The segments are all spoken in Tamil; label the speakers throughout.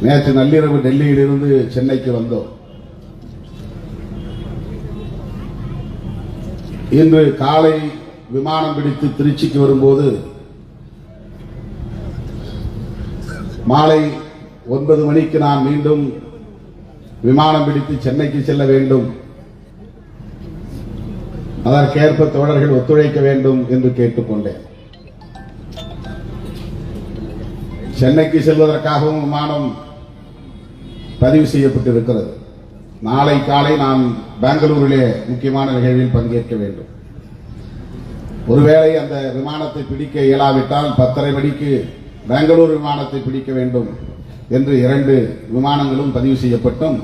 Speaker 1: நேற்று நள்ளிரவு டெல்லியிலிருந்து சென்னைக்கு வந்தோம். இன்று காலை விமானம் பிடித்து திருச்சிக்கு வரும்போது மாலை 9 மணிக்கு நான் மீண்டும் விமானம் பிடித்து சென்னைக்கு செல்ல வேண்டும். அதற்கேற்ப தோழர்கள் ஒத்துழைக்க வேண்டும் என்று கேட்டுக்கொண்டேன். சென்னைக்கு செல்வதற்காகவும் விமானம் பதிவு செய்யப்பட்டிருக்கிறது. நாளை காலை நான் பெங்களூரிலே முக்கியமான நிகழ்வில் பங்கேற்க வேண்டும். ஒருவேளை அந்த விமானத்தை பிடிக்க இயலாவிட்டால் 10:30 மணிக்கு பெங்களூர் விமானத்தை பிடிக்க வேண்டும் என்று 2 விமானங்களும் பதிவு செய்யப்பட்டும்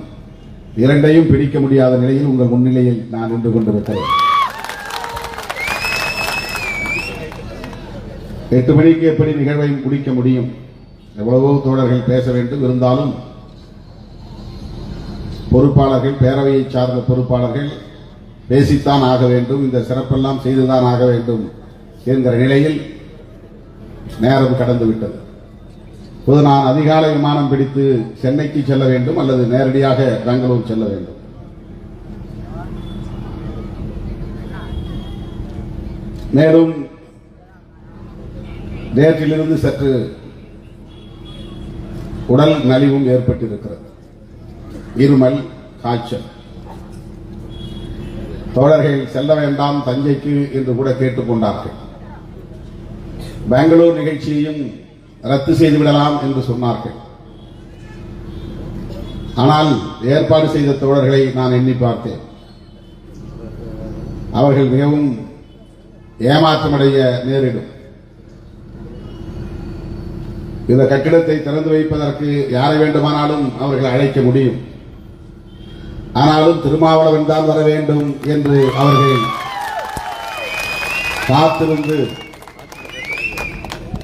Speaker 1: 2ஐயும் பிடிக்க முடியாத நிலையில் உங்கள் முன்னிலையில் நான் நின்று கொண்டிருக்கிறேன். 8 மணிக்கு எப்படி நிகழ்வையும் முடிக்க முடியும்? எவ்வளவோ தோழர்கள் பேச வேண்டும். இருந்தாலும் பொறுப்பாளர்கள், பேரவையை சார்ந்த பொறுப்பாளர்கள் பேசித்தான் ஆக வேண்டும், இந்த சிறப்பெல்லாம் செய்துதான் ஆக வேண்டும் என்கிற நிலையில் நேரம் கடந்துவிட்டது. இப்போது நான் அதிகாலை விமானம் பிடித்து சென்னைக்கு செல்ல வேண்டும் அல்லது நேரடியாக பெங்களூர் செல்ல வேண்டும். மேலும் நேற்றிலிருந்து சற்று உடல் நலிவும் ஏற்பட்டிருக்கிறது. இருமல், காய்ச்சல். தோழர்கள் செல்ல வேண்டாம் தஞ்சைக்கு என்று கூட கேட்டுக்கொண்டார்கள். பெங்களூர் நிகழ்ச்சியையும் ரத்து செய்துவிடலாம் என்று சொன்னார்கள். ஆனால் ஏற்பாடு செய்த தோழர்களை நான் எண்ணி பார்த்தேன். அவர்கள் மிகவும் ஏமாற்றமடைய நேரிடும். இந்த கட்டிடத்தை திறந்து வைப்பதற்கு யாரை வேண்டுமானாலும் அவர்கள் அழைக்க முடியும். ஆனாலும் திருமாவளவன் தான் வர வேண்டும் என்று அவர்கள் காத்திருந்து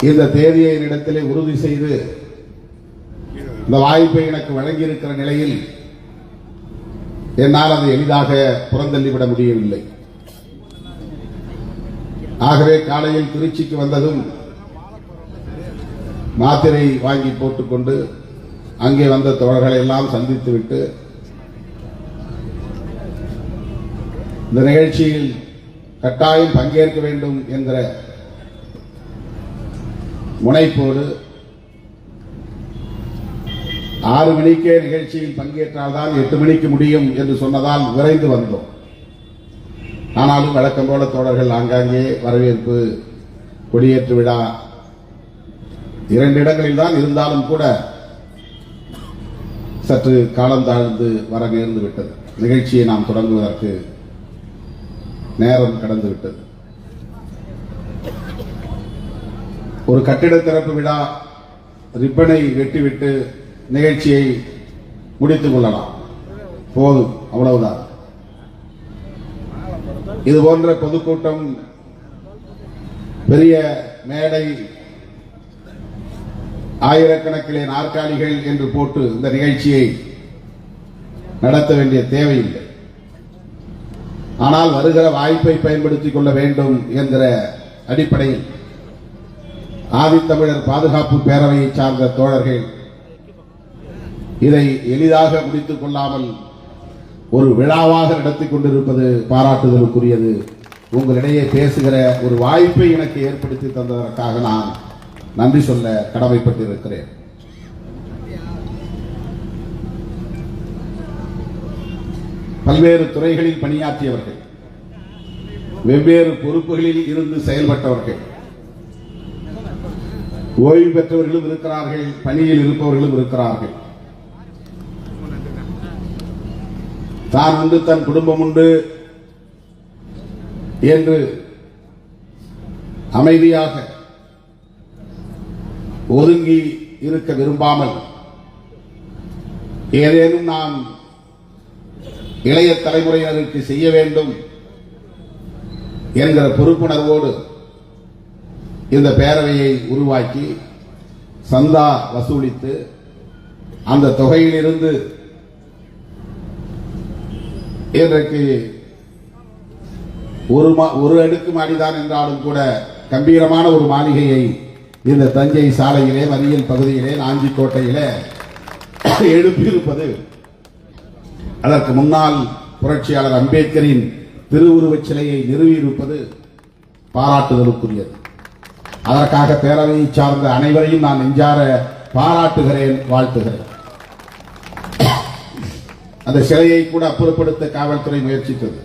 Speaker 1: இந்த தேதியை இடத்திலே உறுதி செய்து இந்த வாய்ப்பை எனக்கு வழங்கியிருக்கிற நிலையில் என்னால் அதை எளிதாக புறந்தள்ளிவிட முடியவில்லை. ஆகவே காலையில் திருச்சிக்கு வந்ததும் மாத்திரை வாங்கி போட்டுக்கொண்டு அங்கே வந்த தோழர்களை எல்லாம் சந்தித்துவிட்டு இந்த நிகழ்ச்சியில் கட்டாயம் பங்கேற்க வேண்டும் என்கிற முனைப்போடு 6 மணிக்கே நிகழ்ச்சியில் பங்கேற்றால்தான் 8 மணிக்கு முடியும் என்று சொன்னதால் விரைந்து வந்தோம். ஆனாலும் வழக்கம் போல தோழர்கள் ஆங்காங்கே வரவேற்பு, கொடியேற்று விழா 2 இடங்களில் தான் இருந்தாலும் கூட சற்று காலம் தாழ்ந்து வர நேர்ந்து விட்டது. நிகழ்ச்சியை நாம் தொடங்குவதற்கு நேரம் கடந்து விட்டது. ஒரு கட்டிட திறப்பு விழா ரிப்பனை வெட்டிவிட்டு நிகழ்ச்சியை முடித்துக் கொள்ளலாம், போதும், அவ்வளவுதான். இது போன்ற பொதுக்கூட்டம், பெரிய மேடை, ஆயிரக்கணக்கிலே நாற்காலிகள் என்று போட்டு இந்த நிகழ்ச்சியை நடத்த வேண்டிய தேவையில்லை. ஆனால் வருகிற வாய்ப்பை பயன்படுத்திக் கொள்ள வேண்டும் என்கிற அடிப்படையில் ஆதித்தமிழர் பாதுகாப்பு பேரவையை சார்ந்த தோழர்கள் இதை எளிதாக முடித்துக் கொள்ளாமல் ஒரு விழாவாக நடத்திக் கொண்டிருப்பது பாராட்டுதலுக்குரியது. உங்களிடையே பேசுகிற ஒரு வாய்ப்பை எனக்கு ஏற்படுத்தி தந்ததற்காக நான் நன்றி சொல்ல கடமைப்பட்டிருக்கிறேன். பல்வேறு துறைகளில் பணியாற்றியவர்கள், வெவ்வேறு பொறுப்புகளில் இருந்து செயல்பட்டவர்கள், ஓய்வு பெற்றவர்களும் இருக்கிறார்கள், பணியில் இருப்பவர்களும் இருக்கிறார்கள். தான் உண்டு, தன் குடும்பம் உண்டு என்று அமைதியாக ஒதுங்கி இருக்க விரும்பாமல் ஏதேனும் நாம் இளைய தலைமுறையினருக்கு செய்ய வேண்டும் என்கிற பொறுப்புணர்வோடு இந்த பேரவையை உருவாக்கி சந்தா வசூலித்து அந்த தொகையிலிருந்து இன்றைக்கு ஒரு அடுக்கு மாடிதான் என்றாலும் கூட கம்பீரமான ஒரு மாளிகையை இந்த தஞ்சை சாலையிலே, மறியல் பகுதியிலே, நாஞ்சிக்கோட்டையிலே எழுப்பியிருப்பது அதற்கு முன்னால் புரட்சியாளர் அம்பேத்கரின் திருவுருவச் சிலையை நிறுவியிருப்பது பாராட்டுதலுக்குரியது. அதற்காக பேரவையை சார்ந்த அனைவரையும் நான் நெஞ்சார பாராட்டுகிறேன், வாழ்த்துகிறேன். அந்த சிலையை கூட அப்புறப்படுத்த காவல்துறை முயற்சித்தது.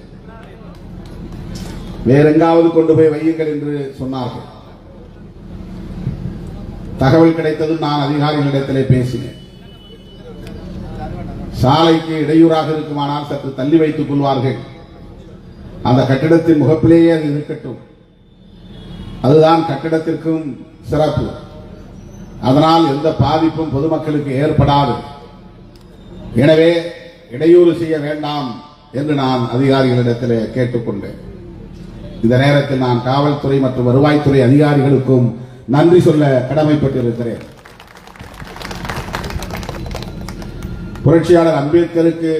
Speaker 1: வேறெங்காவது கொண்டு போய் வையுங்கள் என்று சொன்னார்கள். தகவல் கிடைத்ததும் நான் அதிகாரிகளிடத்திலே பேசினேன். சாலைக்கு இடையூறாக இருக்குமானால் சற்று தள்ளி வைத்துக் கொள்வார்கள், அந்த கட்டிடத்தின் முகப்பிலேயே அது இருக்கட்டும், அதுதான் கட்டிடத்திற்கும் சிறப்பு, அதனால் எந்த பாதிப்பும் பொதுமக்களுக்கு ஏற்படாது, எனவே இடையூறு செய்ய வேண்டாம் என்று நான் அதிகாரிகளிடத்தில் கேட்டுக்கொண்டேன். இந்த நேரத்தில் நான் காவல்துறை மற்றும் வருவாய்த்துறை அதிகாரிகளுக்கும் நன்றி சொல்ல கடமைப்பட்டிருக்கிறேன். புரட்சியாளர் அம்பேத்கருக்கு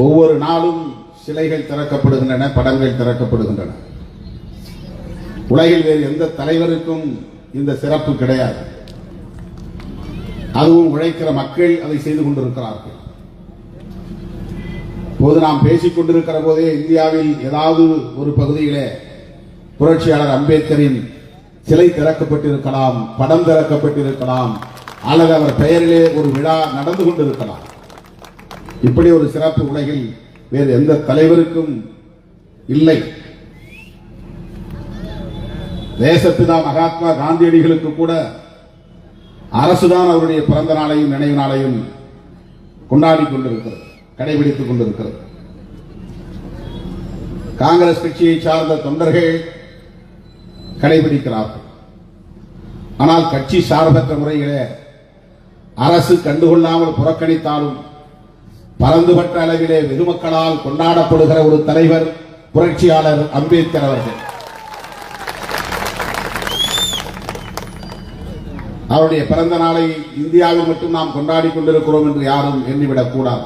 Speaker 1: ஒவ்வொரு நாளும் சிலைகள் திறக்கப்படுகின்றன, படங்கள் திறக்கப்படுகின்றன. உலகில் வேறு எந்த தலைவருக்கும் இந்த சிறப்பு கிடையாது. அதுவும் உழைக்கிற மக்கள் அதை செய்து கொண்டிருக்கிறார்கள். போது நாம் பேசிக் கொண்டிருக்கிற போதே இந்தியாவில் ஏதாவது ஒரு பகுதியிலே புரட்சியாளர் அம்பேத்கரின் சிலை திறக்கப்பட்டிருக்கலாம், படம் திறக்கப்பட்டிருக்கலாம், அல்லது அவர் பெயரிலே ஒரு விழா நடந்து கொண்டிருக்கலாம். இப்படி ஒரு சிறப்பு உலகில் வேறு எந்த தலைவருக்கும் இல்லை. தேசப்பிதா மகாத்மா காந்தியடிகளுக்கு கூட அரசுதான் அவருடைய பிறந்த நாளையும் நினைவு நாளையும் கொண்டாடி கொண்டிருக்கிறது, கடைபிடித்துக் கொண்டிருக்கிறது. காங்கிரஸ் கட்சியை சார்ந்த தொண்டர்கள் கடைபிடிக்கிறார்கள். ஆனால் கட்சி சார்பற்ற முறையிலே அரசு கண்டுகொள்ளாமல் புறக்கணித்தாலும் பரந்துபட்ட அளவிலே வெகுமக்களால் கொண்டாடப்படுகிற ஒரு தலைவர் புரட்சியாளர் அம்பேத்கர் அவர்கள். அவருடைய பிறந்த நாளை இந்தியாவில் மட்டும் நாம் கொண்டாடி கொண்டிருக்கிறோம் என்று யாரும் எண்ணிவிடக் கூடாது.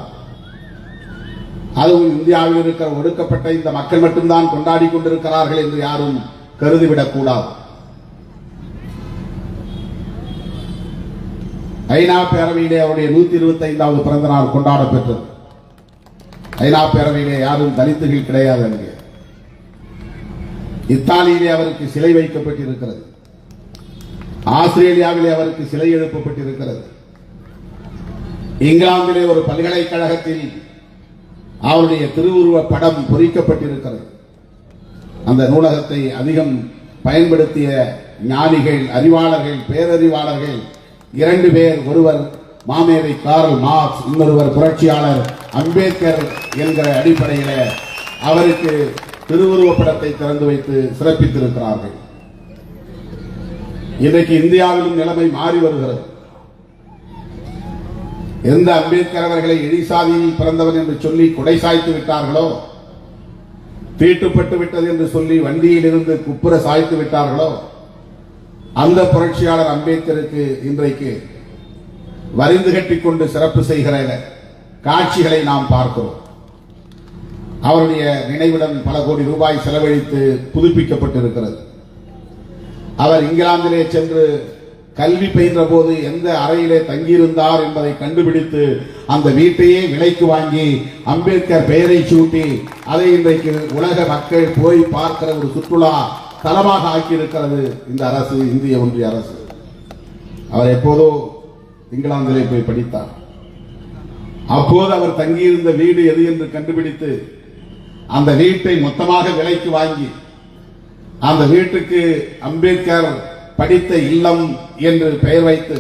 Speaker 1: அதுவும் இந்தியாவில் இருக்கிற ஒடுக்கப்பட்ட இந்த மக்கள் மட்டும்தான் கொண்டாடி கொண்டிருக்கிறார்கள் என்று யாரும் கருதிவிடக் கூடாது. ஐநா பேரவையிலே அவருடைய 125வது பிறந்த நாள் கொண்டாட பெற்றது. ஐநா பேரவையிலே யாரும் தலித்துகள் கிடையாது. அங்கே இத்தாலியிலே அவருக்கு சிலை வைக்கப்பட்டிருக்கிறது. ஆஸ்திரேலியாவிலே அவருக்கு சிலை எழுப்பப்பட்டிருக்கிறது. இங்கிலாந்திலே ஒரு பல்கலைக்கழகத்தில் அவருடைய திருவுருவ படம் பொறிக்கப்பட்டிருக்கிறது. அந்த நூலகத்தை அதிகம் பயன்படுத்திய ஞானிகள், அறிவாளர்கள், பேரறிவாளர்கள் 2 பேர். ஒருவர் மாமேதை கார்ல் மார்க்ஸ், இன்னொருவர் புரட்சியாளர் அம்பேத்கர் என்கிற அடிப்படையில் அவருக்கு திருவுருவ படத்தை திறந்து வைத்து சிறப்பித்திருக்கிறார்கள். இன்றைக்கு இந்தியாவிலும் நிலைமை மாறி வருகிறது. எந்த அம்பேத்கர் அவர்களை எழிசாதியில் பிறந்தவர் என்று சொல்லி குடை சாய்த்து விட்டார்களோ, தீட்டுப்பட்டு விட்டது என்று சொல்லி வண்டியில் இருந்து குப்புற சாய்த்து விட்டார்களோ, அந்த புரட்சியாளர் அம்பேத்கருக்கு இன்றைக்கு வரிந்து கட்டிக்கொண்டு சிறப்பு செய்கிற காட்சிகளை நாம் பார்க்கிறோம். அவருடைய நினைவிடம் பல கோடி ரூபாய் செலவழித்து புதுப்பிக்கப்பட்டிருக்கிறது. அவர் இங்கிலாந்திலே சென்று கல்வி பயின்ற போது எந்த அறையிலே தங்கியிருந்தார் என்பதை கண்டுபிடித்து அந்த வீட்டையே விலைக்கு வாங்கி அம்பேத்கர் பெயரை சூட்டி அதை இன்றைக்கு உலக மக்கள் போய் பார்க்கிற ஒரு சுற்றுலா தலமாக ஆக்கியிருக்கிறது இந்த அரசு, இந்திய ஒன்றிய அரசு. அவர் எப்போதோ இங்கிலாந்திலே போய் படித்தார். அப்போது அவர் தங்கியிருந்த வீடு எது என்று கண்டுபிடித்து அந்த வீட்டை மொத்தமாக விலைக்கு வாங்கி அந்த வீட்டுக்கு அம்பேத்கர் படித்த இல்லம் என்று பெயர் வைத்து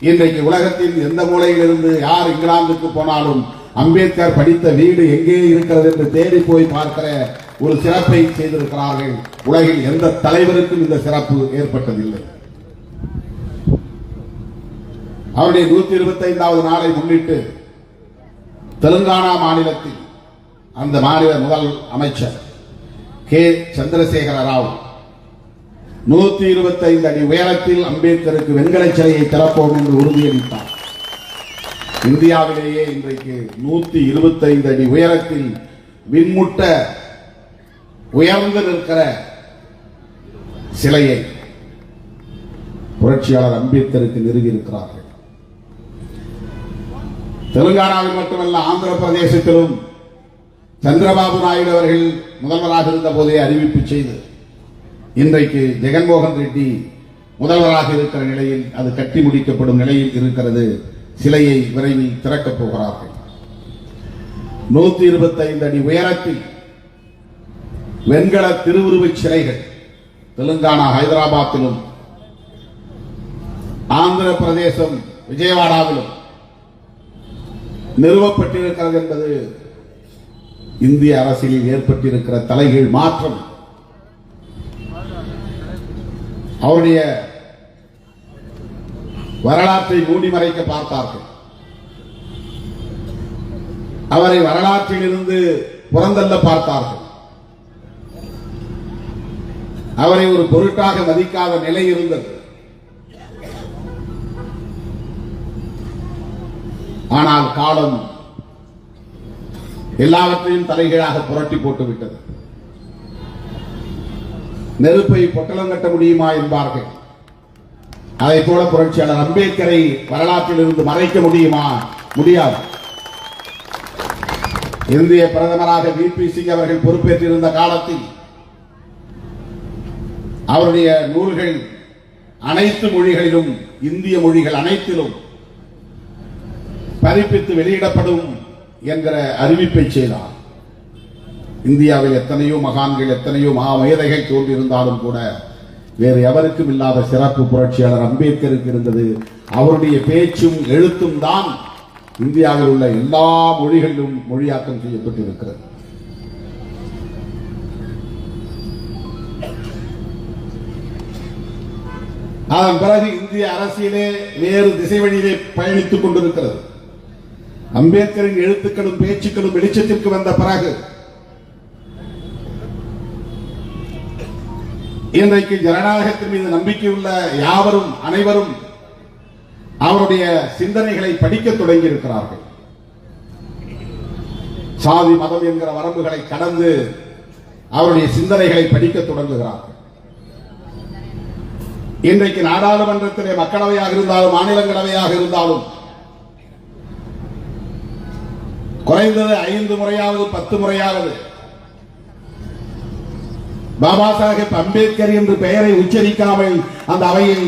Speaker 1: இன்றைக்கு உலகத்தின் எந்த மூலையிலிருந்து யார் இங்கிலாந்துக்கு போனாலும் அம்பேத்கர் படித்த வீடு எங்கே இருக்கிறது என்று தேடி போய் பார்க்கிற ஒரு சிறப்பை செய்திருக்கிறார்கள். உலகில் எந்த தலைவருக்கும் இந்த சிறப்பு ஏற்பட்டதில்லை. அவருடைய 125வது நாளை முன்னிட்டு தெலுங்கானா மாநிலத்தில் அந்த மாநில முதல் அமைச்சர் கே சந்திரசேகர ராவ் 125 அடி உயரத்தில் அம்பேத்கருக்கு வெண்கல சிலையை திறப்போம் என்று உறுதியளித்தார். இந்தியாவிலேயே இன்றைக்கு 125 அடி உயரத்தில் விண்முட்ட உயர்ந்து நிற்கிற சிலையை புரட்சியாளர் அம்பேத்கருக்கு நிறுவியிருக்கிறார்கள். தெலுங்கானாவில் மட்டுமல்ல, ஆந்திர பிரதேசத்திலும் சந்திரபாபு நாயுடு அவர்கள் முதல்வராக இருந்த போதே அறிவிப்பு செய்து இன்றைக்கு ஜெகன்மோகன் ரெட்டி முதல்வராக இருக்கிற நிலையில் அது கட்டி முடிக்கப்படும் நிலையில் இருக்கிறது. சிலையை விரைவில் திறக்கப் போகிறார்கள். 125 அடி உயரத்தில் வெண்கல திருவுருவச் சிலைகள் தெலுங்கானா ஹைதராபாத்திலும் ஆந்திர பிரதேசம் விஜயவாடாவிலும் நிறுவப்பட்டிருக்கிறது என்பது இந்திய அரசியலில் ஏற்பட்டிருக்கிற தலைகீழ் மாற்றம். அவருடைய வரலாற்றை மூடி மறைக்க பார்த்தார்கள். அவரை வரலாற்றில் இருந்து புறந்தள்ள பார்த்தார்கள். அவரை ஒரு பொருட்டாக மதிக்காத நிலை இருந்தது. ஆனால் காலம் எல்லாவற்றையும் தலைகீழாக புரட்டி போட்டுவிட்டது. நெருப்பை பொட்டலம் கட்ட முடியுமா என்பார்கள். அதை போல புரட்சியாளர் அம்பேத்கரை வரலாற்றில் இருந்து மறைக்க முடியுமா? முடியாது. இந்திய பிரதமராக விபி சிங் அவர்கள் பொறுப்பேற்றிருந்த காலத்தில் அவருடைய நூல்கள் அனைத்து மொழிகளிலும், இந்திய மொழிகள் அனைத்திலும் பதிப்பித்து வெளியிடப்படும் என்கிற அறிவிப்பை செய்தார். இந்தியாவில் எத்தனையோ மகான்கள், எத்தனையோ மேதைகள் தோன்றியிருந்தாலும் கூட வேறு எவருக்கும் இல்லாத சிறப்பு புரட்சியாளர் அம்பேத்கருக்கு இருந்தது. அவருடைய பேச்சும் எழுத்தும் தான் இந்தியாவில் உள்ள எல்லா மொழிகளிலும் மொழியாக்கம் செய்யப்பட்டிருக்கிறது. அதன் பிறகு இந்திய அரசியலே வேறு திசை வழியிலே பயணித்துக் கொண்டிருக்கிறது. அம்பேத்கரின் எழுத்துக்களும் பேச்சுக்களும் வெளிச்சத்திற்கு வந்த பிறகு இன்றைக்கு ஜனநாயகத்தின் மீது நம்பிக்கையுள்ள யாவரும், அனைவரும் அவருடைய சிந்தனைகளை படிக்க தொடங்கி இருக்கிறார்கள். சாதி மதம் என்கிற வரம்புகளை கடந்து அவருடைய சிந்தனைகளை படிக்க தொடங்குகிறார்கள். இன்றைக்கு நாடாளுமன்றத்திலே மக்களவையாக இருந்தாலும் மாநிலங்களவையாக இருந்தாலும் குறைந்தது 5 முறையாவது 10 முறையாவது பாபா சாஹேப் அம்பேத்கர் என்று பெயரை உச்சரிக்காமல் அந்த அவையில்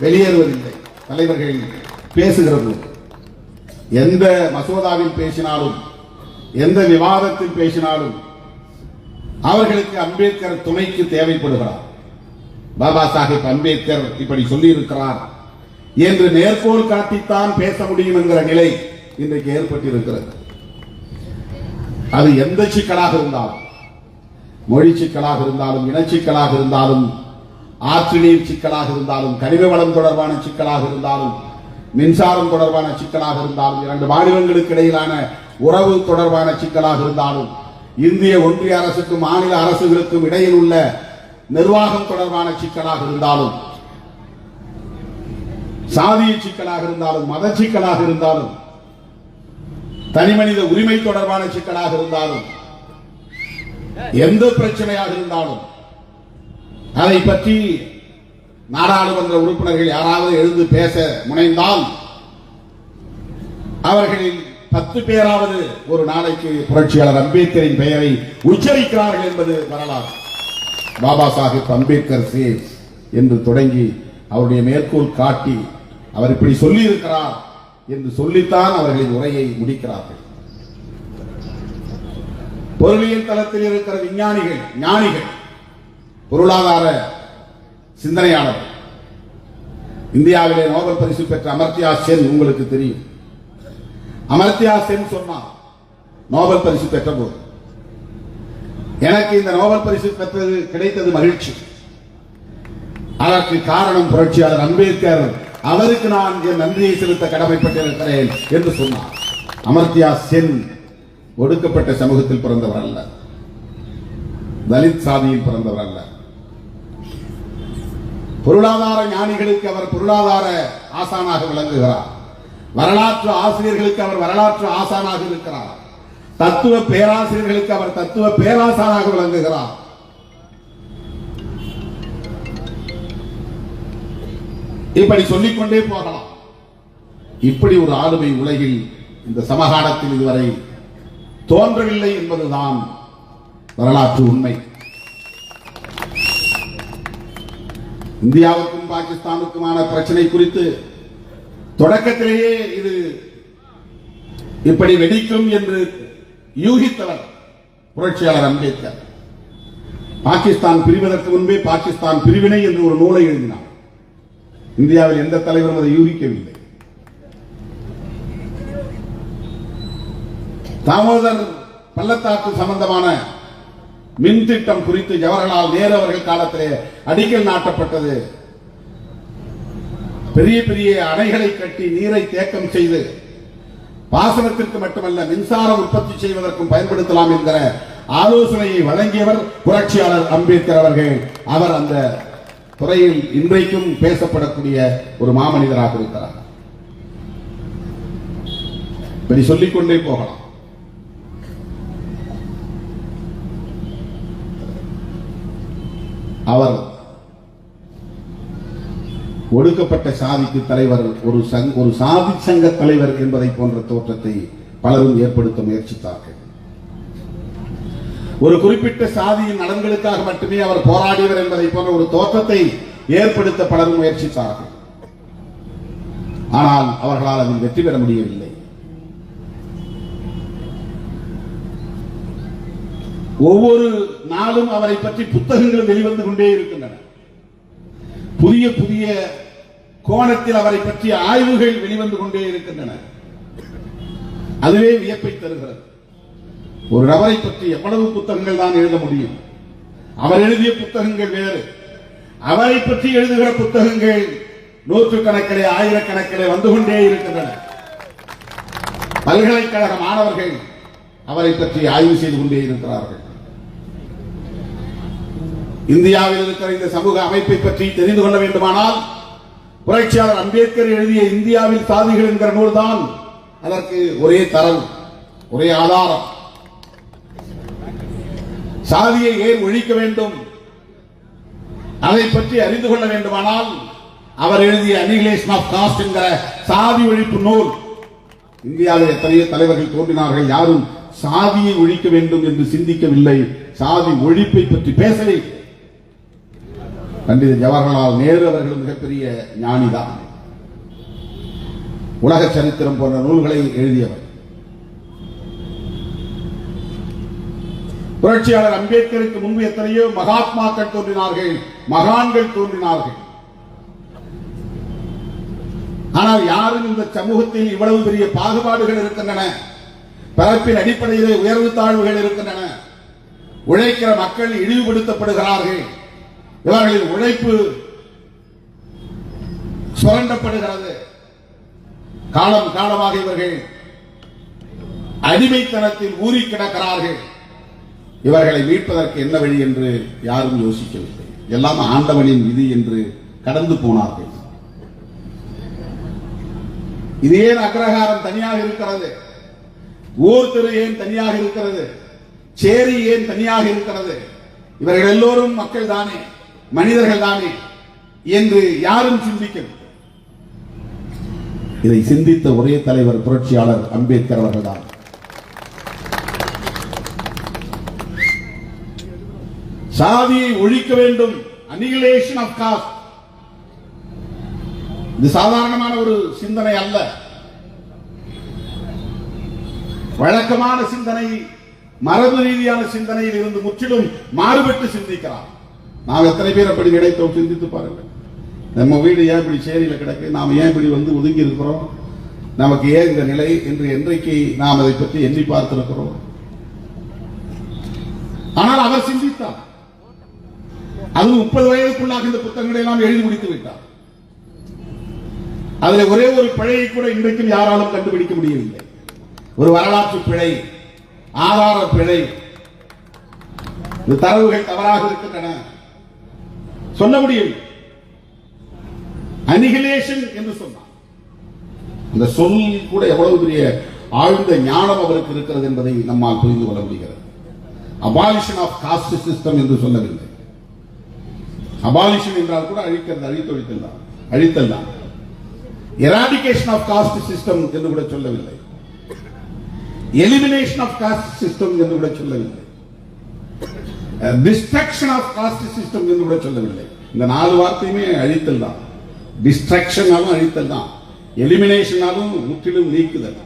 Speaker 1: வெளியேறுவதில்லை. தலைவர்கள் பேசுகிறது, எந்த மசோதாவில் பேசினாலும், எந்த விவாதத்தில் பேசினாலும் அவர்களுக்கு அம்பேத்கர் துணைக்கு தேவைப்படுகிறார். பாபா சாஹேப் அம்பேத்கர் இப்படி சொல்லி இருக்கிறார் என்று நேர்கோள் காட்டித்தான் பேச முடியும் என்கிற நிலை இன்றைக்கு ஏற்பட்டிருக்கிறது. அது எந்த சிக்கலாக இருந்தாலும், மொழி சிக்கலாக இருந்தாலும், இனச்சிக்கலாக இருந்தாலும், ஆற்று நீர் சிக்கலாக இருந்தாலும், கனிம வளம் தொடர்பான சிக்கலாக இருந்தாலும், மின்சாரம் தொடர்பான சிக்கலாக இருந்தாலும், 2 மாநிலங்களுக்கு இடையிலான உறவு தொடர்பான சிக்கலாக இருந்தாலும், இந்திய ஒன்றிய அரசுக்கும் மாநில அரசுகளுக்கும் இடையில் உள்ள நிர்வாகம் தொடர்பான சிக்கலாக இருந்தாலும், சாதிய சிக்கலாக இருந்தாலும், மத சிக்கலாக இருந்தாலும், தனிமனித உரிமை தொடர்பான சிக்கலாக இருந்தாலும், எந்த பிரச்சனையாக இருந்தாலும் அதை பற்றி நாடாளுமன்ற உறுப்பினர்கள் யாராவது எழுந்து பேச முனைந்தால் அவர்களில் 10 பேராவது ஒரு நாளைக்கு புரட்சியாளர் அம்பேத்கரின் பெயரை உச்சரிக்கிறார்கள் என்பது வரலாறு. பாபா சாஹேப் அம்பேத்கர் சேஸ் என்று தொடங்கி அவருடைய மேற்கோள் காட்டி அவர் இப்படி சொல்லி இருக்கிறார் என்று சொல்லித்தான் அவர்களின் உரையை முடிக்கிறார்கள். பொருளியல் தளத்தில் இருக்கிற விஞ்ஞானிகள், ஞானிகள், பொருளாதார சிந்தனையாளர்கள், இந்தியாவிலே நோபல் பரிசு பெற்ற அமர்த்தியா சென் உங்களுக்கு தெரியும். அமர்த்தியா சென் சொன்னார் நோபல் பரிசு பெற்ற போது, எனக்கு இந்த நோபல் பரிசு பெற்றது கிடைத்தது மகிழ்ச்சி, அதற்கு காரணம் புரட்சியாளர் அம்பேத்கர், அவருக்கு நான் என் நன்றியை செலுத்த கடமைப்பட்டிருக்கிறேன் என்று சொன்னார். அமர்த்தியா சென் ஒடுக்கப்பட்ட சமூகத்தில் பிறந்தவர் அல்ல, தலித் சாதியில் பிறந்தவர் அல்ல. பொருளாதார ஞானிகளுக்கு அவர் பொருளாதார ஆசானாக விளங்குகிறார். வரலாற்று ஆசிரியர்களுக்கு அவர் வரலாற்று ஆசானாக இருக்கிறார். தத்துவ பேராசிரியர்களுக்கு அவர் தத்துவ பேராசானாக விளங்குகிறார். இப்படி சொல்லிக்கொண்டே போகலாம். இப்படி ஒரு ஆளுமை உலகில் இந்த சமகாலத்தில் இதுவரை தோன்றவில்லை என்பதுதான் வரலாற்று உண்மை. இந்தியாவுக்கும் பாகிஸ்தானுக்குமான பிரச்சனை குறித்து தொடக்கத்திலேயே இது இப்படி வெடிக்கும் என்று யூகித்தவர் புரட்சியாளர் அம்பேத்கர். பாகிஸ்தான் பிரிவதற்கு முன்பே பாகிஸ்தான் பிரிவினை என்று ஒரு நூலை எழுதினார். இந்தியாவில் எந்த தலைவரும் அதை யூகிக்கவில்லை. தாமோதர் பள்ளத்தாக்கு சம்பந்தமான மின் திட்டம் குறித்து ஜவஹர்லால் நேரு அவர்கள் காலத்திலே அடிக்கல் நாட்டப்பட்டது. பெரிய பெரிய அணைகளை கட்டி நீரை தேக்கம் செய்து பாசனத்திற்கு மட்டுமல்ல மின்சாரம் உற்பத்தி செய்வதற்கும் பயன்படுத்தலாம் என்கிற ஆலோசனையை வழங்கியவர் புரட்சியாளர் அம்பேத்கர் அவர்கள். அவர் அந்த துறையில் இன்றைக்கும் பேசப்படக்கூடிய ஒரு மாமனிதராக இருக்கிறார். இப்படி சொல்லிக்கொண்டே போகலாம். அவர் ஒடுக்கப்பட்ட சாதிக்கு தலைவர், ஒரு சாதி சங்க தலைவர் என்பதை போன்ற தோற்றத்தை பலரும் ஏற்படுத்த முயற்சித்தார்கள். ஒரு குறிப்பிட்ட சாதியின் நலன்களுக்காக மட்டுமே அவர் போராடியவர் என்பதை போன்ற ஒரு தோற்றத்தை ஏற்படுத்த பலரும் முயற்சித்தார்கள். ஆனால் அவர்களால் அதில் வெற்றி பெற முடியவில்லை. ஒவ்வொரு நாளும் அவரை பற்றி புத்தகங்கள் வெளிவந்து கொண்டே இருக்கின்றன. புதிய புதிய கோணத்தில் அவரை பற்றிய ஆய்வுகள் வெளிவந்து கொண்டே இருக்கின்றன. அதுவே வியப்பை தருகிறது. ஒரு நபரை பற்றி எவ்வளவு புத்தகங்கள் தான் எழுத முடியும்? அவர் எழுதிய புத்தகங்கள் வேறு, அவரை பற்றி எழுதுகிற புத்தகங்கள் நூற்றுக்கணக்கிலே ஆயிரக்கணக்கிலே வந்து கொண்டே இருக்கின்றன. பல்கலைக்கழக மாணவர்கள் அவரை பற்றி ஆய்வு செய்து கொண்டே இருக்கிறார்கள். இந்தியாவில் இருக்கிற இந்த சமூக அமைப்பை பற்றி தெரிந்து கொள்ள வேண்டுமானால் புரட்சியாளர் அம்பேத்கர் எழுதிய இந்தியாவில் சாதிகள் என்கிற நூல் தான் அதற்கு ஒரே தரம், ஒரே ஆதாரம். சாதியை ஏன் ஒழிக்க வேண்டும், அதை பற்றி அறிந்து கொள்ள வேண்டுமானால் அவர் எழுதிய அனிகிலேஷன் ஆஃப் காஸ்ட் என்கிற சாதி ஒழிப்பு நூல். இந்தியாவில் எத்தனையோ தலைவர்கள் தோன்றினார்கள், யாரும் சாதியை ஒழிக்க வேண்டும் என்று சிந்திக்கவில்லை, சாதி ஒழிப்பை பற்றி பேசவே. பண்டித ஜவஹர்லால் நேரு அவர்கள் மிகப்பெரிய ஞானிதான். உலக சரித்திரம் போன்ற நூல்களை எழுதியவர். புரட்சியாளர் அம்பேத்கருக்கு முன்பு எத்தனையோ மகாத்மாக்கள் தோன்றினார்கள், மகான்கள் தோன்றினார்கள். ஆனால் யாரும் இந்த சமூகத்தில் இவ்வளவு பெரிய பாகுபாடுகள் இருக்கின்றன, பிறப்பின் அடிப்படையிலே உயர்வு தாழ்வுகள் இருக்கின்றன, உழைக்கிற மக்கள் இழிவுபடுத்தப்படுகிறார்கள், இவர்களின் உழைப்பு சுரண்டப்படுகிறது, காலம் காலமாக இவர்கள் அடிமைத்தனத்தில் ஊறி கிடக்கிறார்கள், இவர்களை மீட்பதற்கு என்ன வழி என்று யாரும் யோசிக்கவில்லை. எல்லாம் ஆண்டவனின் விதி என்று கடந்து போனார்கள். இது ஏன் அக்ரஹாரம் தனியாக இருக்கிறது, ஊர் தெரு ஏன் தனியாக இருக்கிறது, சேரி ஏன் தனியாக இருக்கிறது, இவர்கள் எல்லோரும் மக்கள் தானே, மனிதர்கள் தானே என்று யாரும் சிந்திக்கவில்லை. இதை சிந்தித்த ஒரே தலைவர் புரட்சியாளர் அம்பேத்கர் அவர்கள்தான். சாதியை ஒழிக்க வேண்டும், அனிகிலேஷன் ஆஃப் காஸ்ட். இது சாதாரணமான ஒரு சிந்தனை அல்ல, வழக்கமான சிந்தனை, மரபு ரீதியான சிந்தனையில் இருந்து முற்றிலும் மாறுபட்டு சிந்திக்கிறார். நாம் எத்தனை பேர் அப்படி நினைத்தோம்? சிந்தித்து பாருங்கள். நம்ம வீடு ஏன் இப்படி சேரியில் கிடக்கு, நாம் ஏன் இப்படி வந்து ஒதுங்கி இருக்கிறோம், நமக்கு ஏன் இந்த நிலை என்று என்றைக்கு நாம் அதை பற்றி எண்ணி பார்த்திருக்கிறோம்? ஆனால் அவர் சிந்தித்தார். அது 30 வயதுக்குள்ளாக இந்த புத்தகங்களை எல்லாம் எழுதி முடித்து விட்டார். அதில் ஒரே ஒரு பிழையை கூட இன்றைக்கும் யாராலும் கண்டுபிடிக்க முடியவில்லை. ஒரு வரலாற்று பிழை, ஆதார பிழை, இந்த தரவுகள் தவறாக இருக்கின்றன, சொல்ல முடியும். அனிகிலேஷன் என்று சொன்னார். இந்த சொல் கூட எவ்வளவு பெரிய ஆழ்ந்த ஞானம் அவருக்கு இருக்கிறது என்பதை நம்மால் புரிந்து கொள்ள முடிகிறது. அபாலிஷன் ஆஃப் காஸ்ட் சிஸ்டம் என்று சொல்லவில்லை. அபாலிஷன் என்றால் கூட அழிக்கிறது, அழித்தொழித்தல் தான். அழித்தல் தான். எராடிகேஷன் ஆஃப் காஸ்ட் சிஸ்டம் என்று கூட சொல்லவில்லை, எலிமினேஷன் ஆஃப் காஸ்ட் சிஸ்டம் என்று கூட சொல்லவில்லை, டிஸ்ட்ரக்ஷன் ஆஃப் காஸ்ட் சிஸ்டம் என்று கூட சொல்லவில்லை. இந்த 4 வார்த்தையுமே அழித்தல் தான். டிஸ்ட்ரக்ஷனாலும் அழித்தல் தான், எலிமினேஷனாலும் முற்றிலும் நீக்குதல்,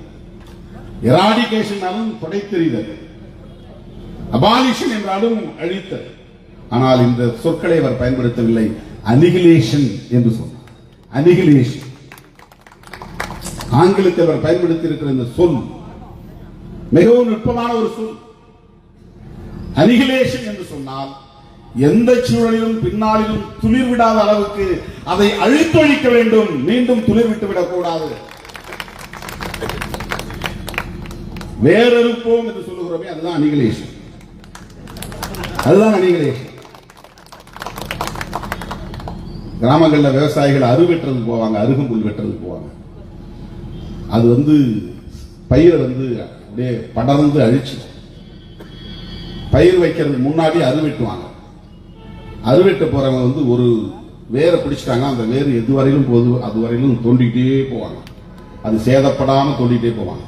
Speaker 1: எராடிகேஷனாலும் தொடைத்தெறிதல், அபாலிஷன் என்றாலும் அழித்தல். ஆனால் இந்த சொற்களை அவர் பயன்படுத்தவில்லை, அனிகிலேஷன் என்று சொன்னார். அனிகிலேஷன் ஆங்கிலத்தில் அவர் பயன்படுத்தி இருக்கிற இந்த சொல் மிகவும் நுட்பமான ஒரு சொல். அனிகிலேஷன் என்று சொன்னால் எந்த சூழலிலும் பின்னாளிலும் துளிர் விடாத அளவுக்கு அதை அழித்தொழிக்க வேண்டும், மீண்டும் துளிர் விட்டு விடக்கூடாது. வேறறுப்போம் என்று சொல்லுகிறோமே, அதுதான் அனிகிலேஷன். அதுதான் அனிகிலேஷன். கிராமங்களில் விவசாயிகள் அறுவெட்டுறதுக்கு போவாங்க, அருகம்புல் வெட்டுறதுக்கு போவாங்க. அது பயிரை அப்படியே படர்ந்து அழிச்சு பயிர் வைக்கிறதுக்கு முன்னாடி அறுவெட்டுவாங்க. அறுவெட்ட போறவங்க ஒரு வேரை பிடிச்சிட்டாங்க, அந்த வேறு எது வரையிலும் போது அது வரையிலும் தோண்டிக்கிட்டே போவாங்க. அது சேதப்படாம தோண்டிகிட்டே போவாங்க.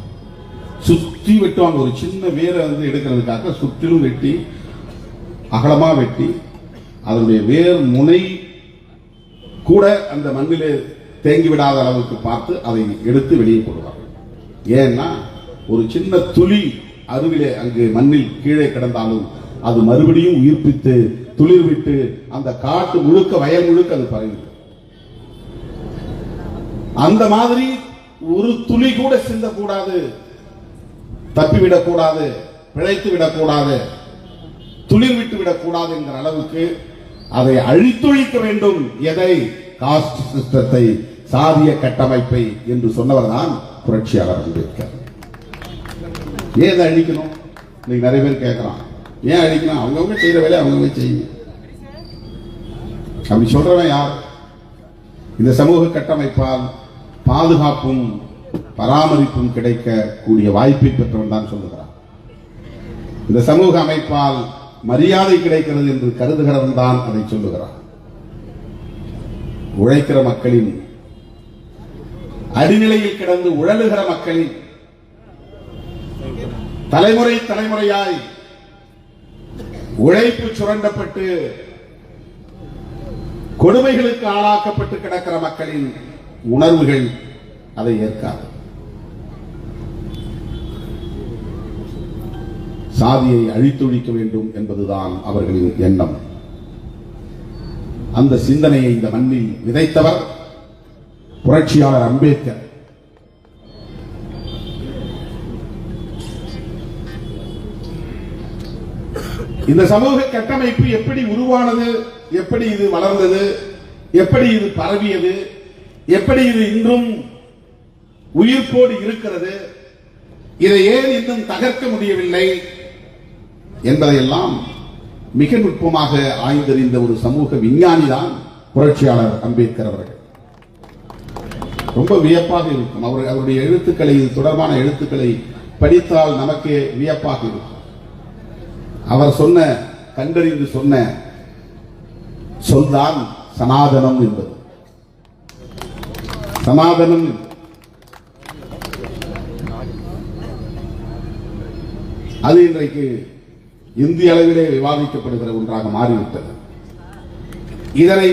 Speaker 1: சுற்றி வெட்டுவாங்க. ஒரு சின்ன வேரை எடுக்கிறதுக்காக சுற்றிலும் வெட்டி அகலமா வெட்டி அதனுடைய வேர் முனை கூட அந்த மண்ணிலே தேங்கி விடாத அளவுக்கு பார்த்து அதை எடுத்து வெளியே போடுவார்கள். ஏன்னா ஒரு சின்ன துளி அருவிலே அங்கு மண்ணில் கீழே கிடந்தாலும் அது மறுபடியும் உயிர்ப்பித்து துளிர் விட்டு அந்த காட்டு முழுக்க வயல் முழுக்க அது பரவி. அந்த மாதிரி ஒரு துளி கூட சிந்தக்கூடாது, தப்பிவிடக்கூடாது, பிழைத்து விடக்கூடாது, துளிர் விட்டு விடக்கூடாது என்கிற அளவுக்கு அதை அழித்தொழிக்க வேண்டும். எதை? காஸ்ட் சிஸ்டத்தை, சாதிய கட்டமைப்பை என்று சொன்னவர் தான் புரட்சியாளர் அம்பேத்கர். ஏன் அழிக்கணும்? இன்னைக்கு நிறைய பேர் கேட்கறான், ஏன் அழிக்கணும்? அவங்கவுங்க செய்யற வேலை அவங்கவுங்க செய்யுங்க. அப்படி சொல்றவன் யார்? இந்த சமூக கட்டமைப்பால் பாதுகாப்பும் பராமரிப்பும் கிடைக்கக்கூடிய வாய்ப்பை பெற்றவன் தான் சொல்லுகிறான். இந்த சமூக அமைப்பால் மரியாதை கிடைக்கிறது என்று கருதுகிறவன் தான் அதை சொல்லுகிறான். உழைக்கிற மக்களின், அடிநிலையில் கிடந்து உழலுகிற மக்களின், தலைமுறை தலைமுறையாய் உழைப்பு சுரண்டப்பட்டு கொடுமைகளுக்கு ஆளாக்கப்பட்டு கிடக்கிற மக்களின் உணர்வுகள் அதை ஏற்காது. சாதியை அழித்தொழிக்க வேண்டும் என்பதுதான் அவர்களின் எண்ணம். அந்த சிந்தனையை இந்த மண்ணில் விதைத்தவர் புரட்சியாளர் அம்பேத்கர். இந்த சமூக கட்டமைப்பு எப்படி உருவானது, எப்படி இது வளர்ந்தது, எப்படி இது பரவியது, எப்படி இது இன்றும் உயிர்ப்போடு இருக்கிறது, இதை ஏன் இன்னும் தகர்க்க முடியவில்லை என்பதையெல்லாம் மிக நுட்பமாக ஆய்ந்தறிந்த ஒரு சமூக விஞ்ஞானி தான் புரட்சியாளர் அம்பேத்கர் அவர்கள். ரொம்ப வியப்பாக இருக்கும். அவருடைய எழுத்துக்களை, இது தொடர்பான எழுத்துக்களை படித்தால் நமக்கே வியப்பாக இருக்கும். அவர் கண்டறிந்து சொன்ன சொல்தான் சனாதனம் என்பது. சனாதனம் அது இன்றைக்கு இந்திய அளவிலே விவாதிக்கப்படுகிற ஒன்றாக மாறிவிட்டது. இதனை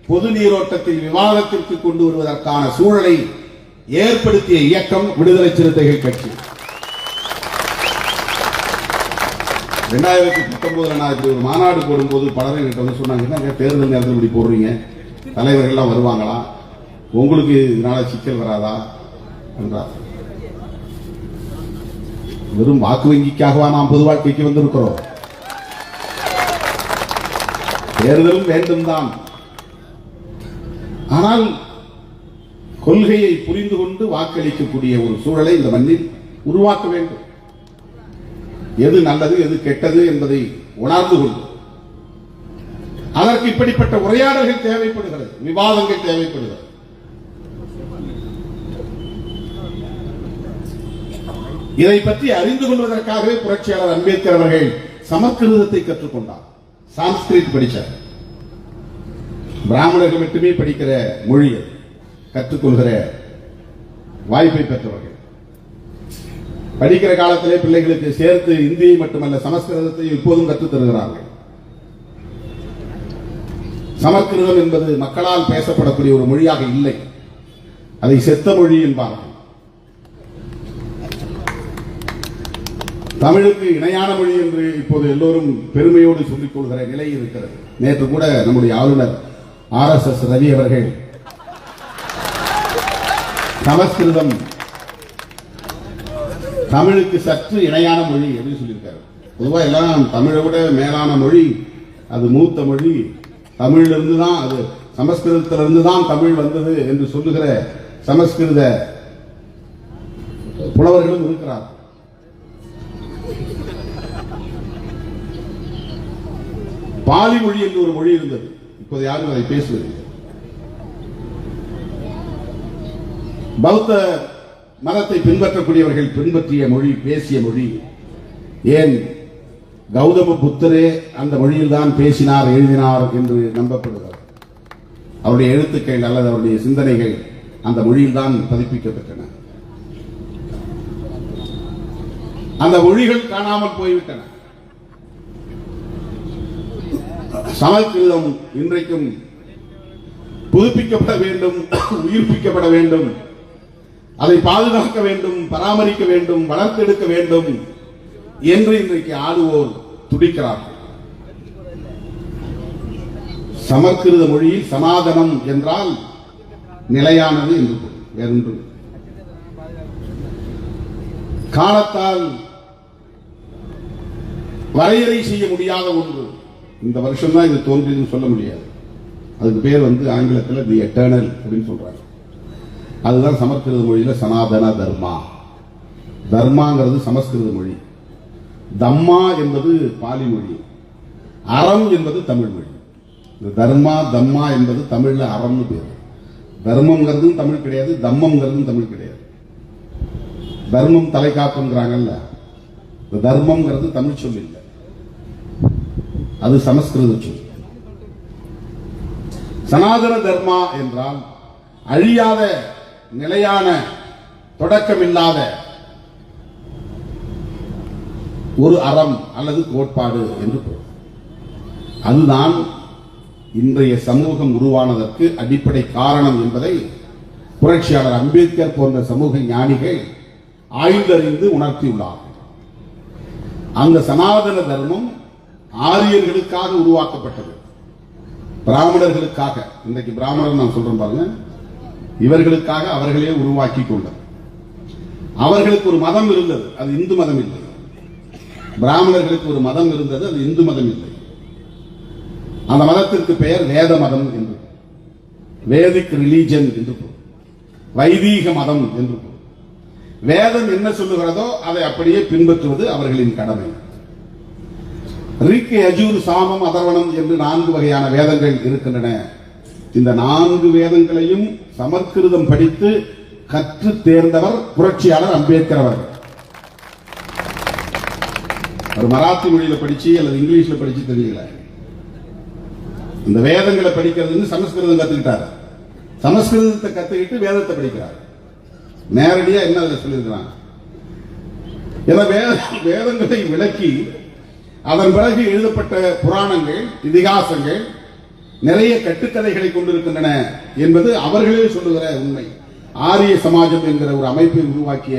Speaker 1: பொது நீரோட்டத்தில் விவாதத்திற்கு கொண்டு வருவதற்கான சூழலை ஏற்படுத்திய இயக்கம் விடுதலை சிறுத்தைகள் கட்சி. 2019 நான் இப்படி ஒரு மாநாடு போடும்போது பலரை கிட்ட சொன்னாங்க, தேர்தல் நேரத்தில் இப்படி போடுறீங்க, தலைவர்கள்லாம் வருவாங்களா, உங்களுக்கு இதனால சிக்கல் வராதா என்றார். வெறும் வாக்கு வங்கிக்காகவா நாம் பொது வாழ்க்கைக்கு வந்திருக்கிறோம்? தேர்தலும் வேண்டும் தான், ஆனால் கொள்கையை புரிந்து கொண்டு வாக்களிக்கக்கூடிய ஒரு சூழலை இந்த மண்ணில் உருவாக்க வேண்டும். எது நல்லது எது கெட்டது என்பதை உணர்ந்து கொண்டு அதற்கு இப்படிப்பட்ட உரையாடல்கள் தேவைப்படுகிறது, விவாதங்கள் தேவைப்படுகிறது. இதை பற்றி அறிந்து கொள்வதற்காகவே புரட்சியாளர் அம்பேத்கர் அவர்கள் சமஸ்கிருதத்தை கற்றுக்கொண்டார், சான்ஸ்கிரிட் படித்தார். பிராமணர்கள் மட்டுமே படிக்கிற மொழி, கற்றுக்கொள்கிற வாய்ப்பை பெற்றவர்கள். படிக்கிற காலத்திலே பிள்ளைகளுக்கு சேர்த்து இந்தியை மட்டுமல்ல சமஸ்கிருதத்தை இப்போதும் கற்றுத் தருகிறார்கள். சமஸ்கிருதம் என்பது மக்களால் பேசப்படக்கூடிய ஒரு மொழியாக இல்லை, அதை செத்த மொழி என்பார்கள். தமிழுக்கு இணையான மொழி என்று இப்போது எல்லோரும் பெருமையோடு சொல்லிக் கொள்கிற நிலை இருக்கிறது. நேற்று கூட நம்முடைய ஆளுநர் RSS ரவி அவர்கள் சமஸ்கிருதம் தமிழுக்கு சற்று இணையான மொழி என்று சொல்லியிருக்காரு. பொதுவாக எல்லாம் தமிழை விட மேலான மொழி, அது மூத்த மொழி, தமிழிலிருந்து தான், அது சமஸ்கிருதத்திலிருந்து தான் தமிழ் வந்தது என்று சொல்லுகிற சமஸ்கிருத புலவர்களும் இருக்கிறார். பாலி மொழி என்று ஒரு மொழி இருந்தது, இப்போது யாரும் அதை பேசுவதில்லை. பௌத்த மதத்தை பின்பற்றக்கூடியவர்கள் பின்பற்றிய மொழி, பேசிய மொழி. ஏன் கௌதம புத்தரே அந்த மொழியில் தான் பேசினார், எழுதினார் என்று நம்பப்படுகிறது. அவருடைய எழுத்துக்கள் அல்லது அவருடைய சிந்தனைகள் அந்த மொழியில் தான் பதிப்பிக்கப்பட்டன. அந்த மொழிகள் காணாமல் போய்விட்டன. சமஸ்கிருதம் இன்றைக்கும் புதுப்பிக்கப்பட வேண்டும், உயிர்ப்பிக்கப்பட வேண்டும், அதை பாதுகாக்க வேண்டும், பராமரிக்க வேண்டும், வளர்த்தெடுக்க வேண்டும் என்று இன்றைக்கு ஆளுவோர் துடிக்கிறார்கள். சமஸ்கிருத மொழியில் சமாதானம் என்றால் நிலையானது என்று வேறொன்று. காலத்தால் வரையறை செய்ய முடியாத ஒன்று. இந்த வருஷம் தான் இது தோன்றியதுன்னு சொல்ல முடியாது. அதுக்கு பேர் ஆங்கிலத்தில் தி எட்டர்னல் அப்படின்னு சொல்றாங்க. அதுதான் சமஸ்கிருத மொழியில சனாதன தர்மா. தர்மாங்கிறது சமஸ்கிருத மொழி, தம்மா என்பது பாலி மொழி, அறம் என்பது தமிழ் மொழி. இந்த தர்மா தம்மா என்பது தமிழ்ல அறம்னு பேர். தர்மம்ங்கிறதும் தமிழ் கிடையாது, தம்மம்ங்கிறதும் தமிழ் கிடையாது. தர்மம் தலை காப்புங்கிறாங்கல்ல, இந்த தர்மம்ங்கிறது தமிழ் சொல் இல்லை, அது சமஸ்கிருத சொல். சனாதன தர்மா என்றால் அழியாத, நிலையான, தொடக்கமில்லாத ஒரு அறம் அல்லது கோட்பாடு என்று பொருள். அதுதான் இன்றைய சமூகம் உருவானதற்கு அடிப்படை காரணம் என்பதை புரட்சியாளர் அம்பேத்கர் போன்ற சமூக ஞானிகள் ஆய்ந்தறிந்து உணர்த்தியுள்ளார்கள். அந்த சனாதன தர்மம் ஆரியர்களுக்காக உருவாக்கப்பட்டது, பிராமணர்களுக்காக. இன்றைக்கு பிராமணர் நான் சொல்றேன் பாருங்க, இவர்களுக்காக அவர்களே உருவாக்கி கொண்டது. அவர்களுக்கு ஒரு மதம் இருந்தது, அது இந்து மதம் இல்லை. பிராமணர்களுக்கு ஒரு மதம் இருந்தது, அது இந்து மதம் இல்லை. அந்த மதத்திற்கு பெயர் வேத மதம் என்று, வேதிக் ரிலீஜன் என்று, வைதீக மதம் என்று. வேதம் என்ன சொல்லுகிறதோ அதை அப்படியே பின்பற்றுவது அவர்களின் கடமை. ரிக், யஜூர், சாமம், அதர்வணம் என்று 4 வகையான வேதங்கள் இருக்கின்றன. இந்த 4 வேதங்களையும் சமஸ்கிருதம் படித்து கற்று தேர்ந்தவர் புரட்சியாளர் அம்பேத்கர் அவர்கள். அவர் மராத்தி மொழியில படிச்சு அல்லது இங்கிலீஷ்ல படிச்சு தெரியல, இந்த வேதங்களை படிக்கிறது சமஸ்கிருதம் கத்துக்கிட்டார். சமஸ்கிருதத்தை கத்துக்கிட்டு வேதத்தை படிக்கிறார். நேரடியா என்ன சொல்லியிருக்கிறாங்க, வேதங்களை விளக்கி அதன் பிறகு எழுதப்பட்ட புராணங்கள், இதிகாசங்கள் நிறைய கட்டுக்கதைகளை கொண்டிருக்கின்றன என்பது அவர்களே சொல்லுகிற உண்மை. ஆரிய சமாஜம் என்கிற ஒரு அமைப்பை உருவாக்கிய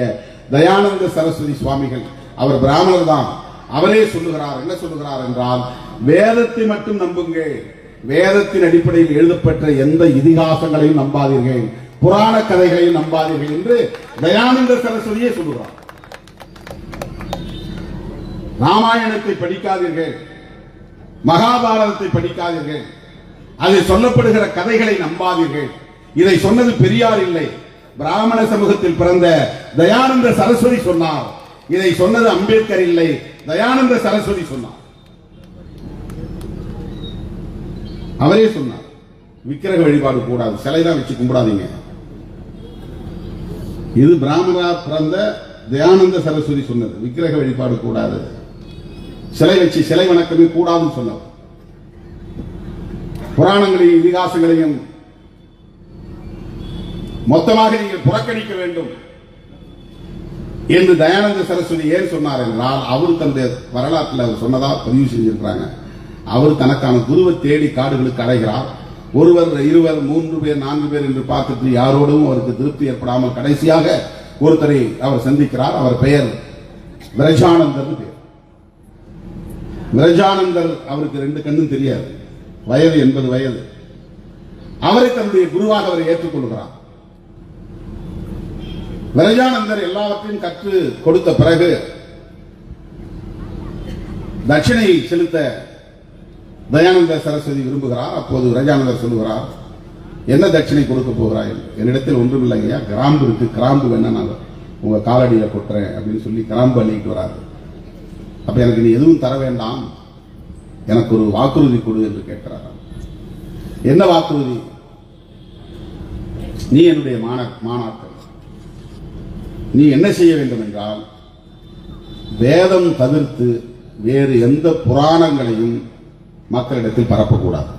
Speaker 1: தயானந்த சரஸ்வதி சுவாமிகள், அவர் பிராமணர் தான், அவரே சொல்லுகிறார். என்ன சொல்லுகிறார் என்றால், வேதத்தை மட்டும் நம்புங்கள், வேதத்தின் அடிப்படையில் எழுதப்பட்ட எந்த இதிகாசங்களையும் நம்பாதீர்கள், புராண கதைகளையும் நம்பாதீர்கள் என்று தயானந்த சரஸ்வதியே சொல்லுகிறார். ராமாயணத்தை படிக்காதீர்கள், மகாபாரதத்தை படிக்காதீர்கள், அதில் சொல்லப்படுகிற கதைகளை நம்பாதீர்கள். இதை சொன்னது பெரியார் இல்லை, பிராமண சமூகத்தில் பிறந்த தயானந்த சரஸ்வதி சொன்னார். இதை சொன்னது அம்பேத்கர் இல்லை, தயானந்த சரஸ்வதி சொன்னார். அவரே சொன்னார், விக்கிரக வழிபாடு கூடாது, சிலைதான் வச்சு கும்பிடாதீங்க. இது பிராமணா பிறந்த தயானந்த சரஸ்வதி சொன்னது. விக்கிரக வழிபாடு கூடாது, சிலை வச்சு சிலை வணக்கமே கூடாதுன்னு சொன்னவர். புராணங்களையும் இதிகாசங்களையும் மொத்தமாக நீங்கள் புறக்கணிக்க வேண்டும் என்று தயானந்த சரஸ்வதி ஏன் சொன்னார் என்றால், அவர் தன்னுடைய வரலாற்றில் அவர் சொன்னதா பதிவு செஞ்சிருக்கிறாங்க. அவர் தனக்கான குருவை தேடி காடுகளுக்கு அலைகிறார். ஒருவர், இருவர், 3 பேர், 4 பேர் என்று பார்த்துட்டு யாரோடும் அவருக்கு திருப்தி ஏற்படாமல் கடைசியாக ஒருத்தரை அவர் சந்திக்கிறார். அவர் பெயர் விரஜானந்தர் பேர். விரஜானந்தர் அவருக்கு 2 கண்ணும் தெரியாது, வயது 80 வயது. அவரை தன்னுடைய குருவாக அவரை ஏற்றுக்கொள்கிறார். விரஜானந்தர் எல்லாவற்றையும் கற்று கொடுத்த பிறகு தட்சிணை செலுத்த தயானந்த சரஸ்வதி விரும்புகிறார். அப்போது விரஜானந்தர் சொல்லுகிறார், என்ன தட்சிணை கொடுக்க போகிறாய்? என்னிடத்தில் ஒன்றும் இல்லைங்க, கிராம்பு இருக்கு, கிராம்பு வேணா நான் உங்க காலடியில கொட்டுறேன் அப்படின்னு சொல்லி கிராம்பு அள்ளிட்டு வராரு. அப்ப எனக்கு நீ எதுவும் தர வேண்டாம், எனக்கு ஒரு வாக்குறுதி கொடு என்று கேட்கிறார். என்ன வாக்குறுதி? நீ என்னுடைய மாணாக்கர், நீ என்ன செய்ய வேண்டும் என்றால், வேதம் தவிர்த்து வேறு எந்த புராணங்களையும் மக்களிடத்தில் பரப்பக்கூடாது,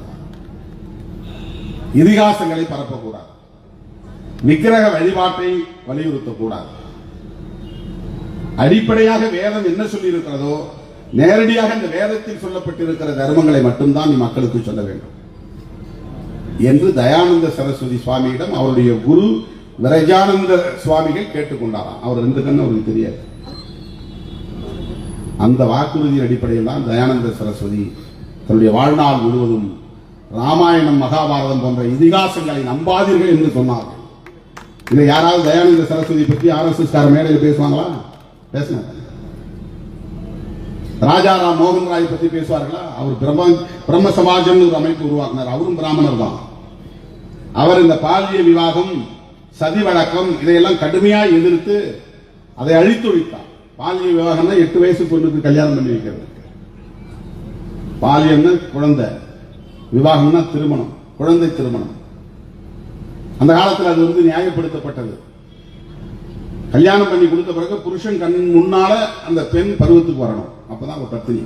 Speaker 1: இதிகாசங்களை பரப்பக்கூடாது, விக்கிரக வழிபாட்டை வலியுறுத்தக்கூடாது. அடிப்படையாக வேதம் என்ன சொல்லி இருக்கிறதோ நேரடியாக இந்த வேதத்தில் சொல்லப்பட்டிருக்கிற தர்மங்களை மட்டும்தான் நீ மக்களுக்கு சொல்ல வேண்டும் என்று தயானந்த சரஸ்வதி சுவாமியிடம் அவருடைய குரு விரஜானந்த சுவாமிகள் கேட்டுக்கொண்டாராம். அவர் 2 கண்ணு அவருக்கு தெரியாது. அந்த வாக்குறுதியின் அடிப்படையில் தான் தயானந்த சரஸ்வதி தன்னுடைய வாழ்நாள் முழுவதும் ராமாயணம், மகாபாரதம் போன்ற இதிகாசங்களை நம்பாதீர்கள் என்று சொன்னார்கள். இதை யாராவது தயானந்த சரஸ்வதி பற்றி RSS கார மேடையில் பேசுவாங்களா? பேசினாங்க. ராஜாராம் மோகன் ராய் பற்றி பேசுவார்களா? அவர் பிரம்ம சமாஜம் ஒரு அமைப்பு உருவாக்கினார். அவரும் பிராமணர் தான். அவர் இந்த பாலிய விவாகம், சதி வழக்கம் இதையெல்லாம் கடுமையாக எதிர்த்து அதை அழித்தொழித்தார். பாலிய விவாகம்னா 8 வயசு பொண்ணுக்கு கல்யாணம் பண்ணி வைக்கிறது. பாலியம்னா குழந்தை, விவாகம்னா திருமணம், குழந்தை திருமணம். அந்த காலத்தில் அது நியாயப்படுத்தப்பட்டது. கல்யாணம் பண்ணி கொடுத்த பிறகு புருஷன் கண்ணின் முன்னால அந்த பெண் பருவத்துக்கு வரணும், அப்பதான் அவ பத்தினி.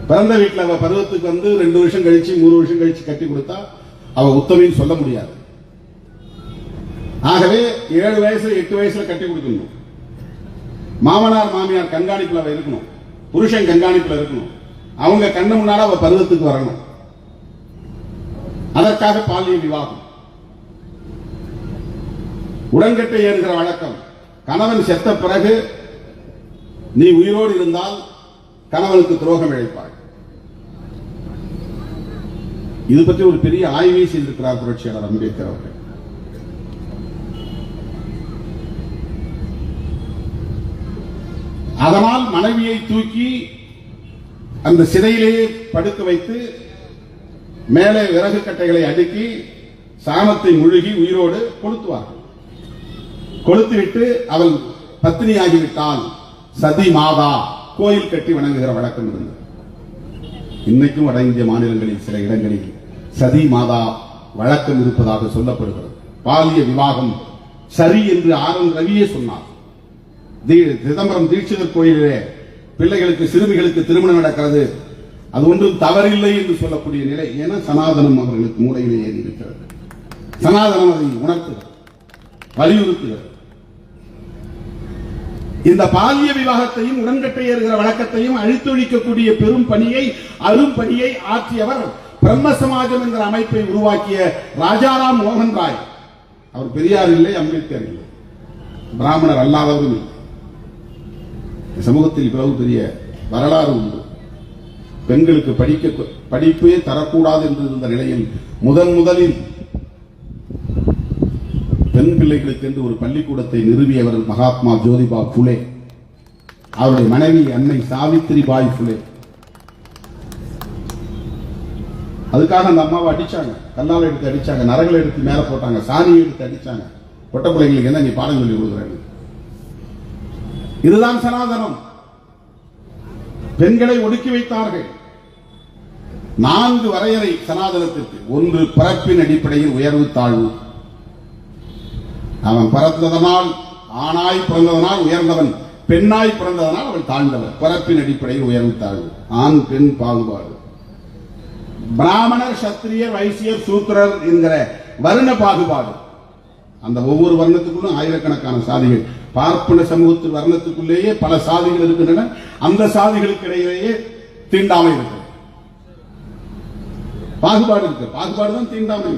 Speaker 1: பிறந்த வீட்டில் அவ பருவத்துக்கு 2 வருஷம் கழிச்சு 3 வருஷம் கழிச்சு கட்டி கொடுத்தா அவ உத்தமின்னு சொல்ல முடியாது. ஆகவே 7 வயசுல 8 வயசுல கட்டி கொடுக்கணும். மாமனார் மாமியார் கண்காணிப்புல அவ இருக்கணும், புருஷன் கண்காணிப்புல இருக்கணும். அவங்க கண்ணு முன்னால அவ பருவத்துக்கு வரணும். அதற்காக பாலிய விவாகம். உடன்கட்டை ஏறுகிற வழக்கம். கணவன் செத்த பிறகு நீ உயிரோடு இருந்தால் கணவனுக்கு துரோகம் இழைப்பாய். இது பற்றி ஒரு பெரிய ஆய்வை செய்திருக்கிறார் புரட்சியாளர் அம்பேத்கர் அவர்கள். அதனால் மனைவியை தூக்கி அந்த சிறையிலேயே படுக்க வைத்து மேலே விறகு கட்டைகளை அடுக்கி சாணத்தை முழுகி உயிரோடு கொளுத்துவார்கள். கொளுத்துவிட்டு அவள் பத்தினியாகிவிட்டால் சதி மாதா கோயில் கட்டி வணங்குகிற வழக்கம் இருந்தது. இன்னைக்கும் வட இந்திய மாநிலங்களில் சில இடங்களில் சதி மாதா வழக்கம் இருப்பதாக சொல்லப்படுகிறது. பாலிய விவாகம் சரி என்று RN ரவியே சொன்னார். சிதம்பரம் தீட்சிதர் கோயிலே பிள்ளைகளுக்கு, சிறுமிகளுக்கு திருமணம் நடக்கிறது, அது ஒன்றும் தவறில்லை என்று சொல்லக்கூடிய நிலை. ஏன்னா சனாதனம் அவர்களுக்கு மூளையிலே ஏறி இருக்கிறது. சனாதனம் அதை உணர்த்துகிறது, வலியுறுத்துகிறது. இந்த பாலிய விவாகத்தையும் உடன்கட்டை ஏறுகிற வழக்கத்தையும் அழித்தொழிக்கக்கூடிய பெரும் பணியை, அரும் பணியை ஆற்றியவர் பிரம்ம சமாஜம் என்கிற அமைப்பை உருவாக்கிய ராஜாராம் மோகன் ராய். அவர் பெரியார் இல்லை, அம்பேத்கர் இல்லை, பிராமணர் அல்லாதவரும் இல்லை. சமூகத்தில் இவ்வளவு பெரிய வரலாறு உண்டு. பெண்களுக்கு படிப்பே தரக்கூடாது என்று இருந்த நிலையில் முதலில் பெண் பிள்ளைகளுக்கு என்று ஒரு பள்ளிக்கூடத்தை நிறுவியவர் மகாத்மா ஜோதிபா புலே. அவருடைய மனைவி அன்னை சாவித்திரி பாய் புலே. அதுக்காக அந்த அம்மாவை அடிச்சாங்க, கல்லால் எடுத்து அடிச்சாங்க, நரகளை எடுத்து மேல போட்டாங்க, சாணியை எடுத்து அடிச்சாங்க. பொட்ட பிள்ளைங்களுக்கு என்ன நீ பாடம் சொல்லி கொடுக்குறேன்? இதுதான் சனாதனம். பெண்களை ஒடுக்கி வைத்தார்கள். 4 வரையறை சனாதனத்திற்கு. 1, பிறப்பின் அடிப்படையில் உயர்வு தாழ்வு. அவன் பிறந்ததனால், ஆணாய் பிறந்ததனால் உயர்ந்தவன், பெண்ணாய் பிறந்ததனால் அவன் தாழ்ந்தவன். பிறப்பின் அடிப்படையில் உயர்வு தாழ்வு. ஆண் பெண் பாகுபாடு. பிராமணர், சத்திரியர், வைசியர், சூத்திரர் என்கிற வர்ண பாகுபாடு. அந்த ஒவ்வொரு வர்ணத்துக்குள்ளும் ஆயிரக்கணக்கான சாதிகள். பார்ப்பன சமூகத்தில் வர்ணத்துக்குள்ளேயே பல சாதிகள் இருக்கின்றன. அந்த சாதிகளுக்கு இடையிலேயே தீண்டாமை இருக்கு, பாகுபாடு இருக்கு. பாகுபாடு தான் தீண்டாமை.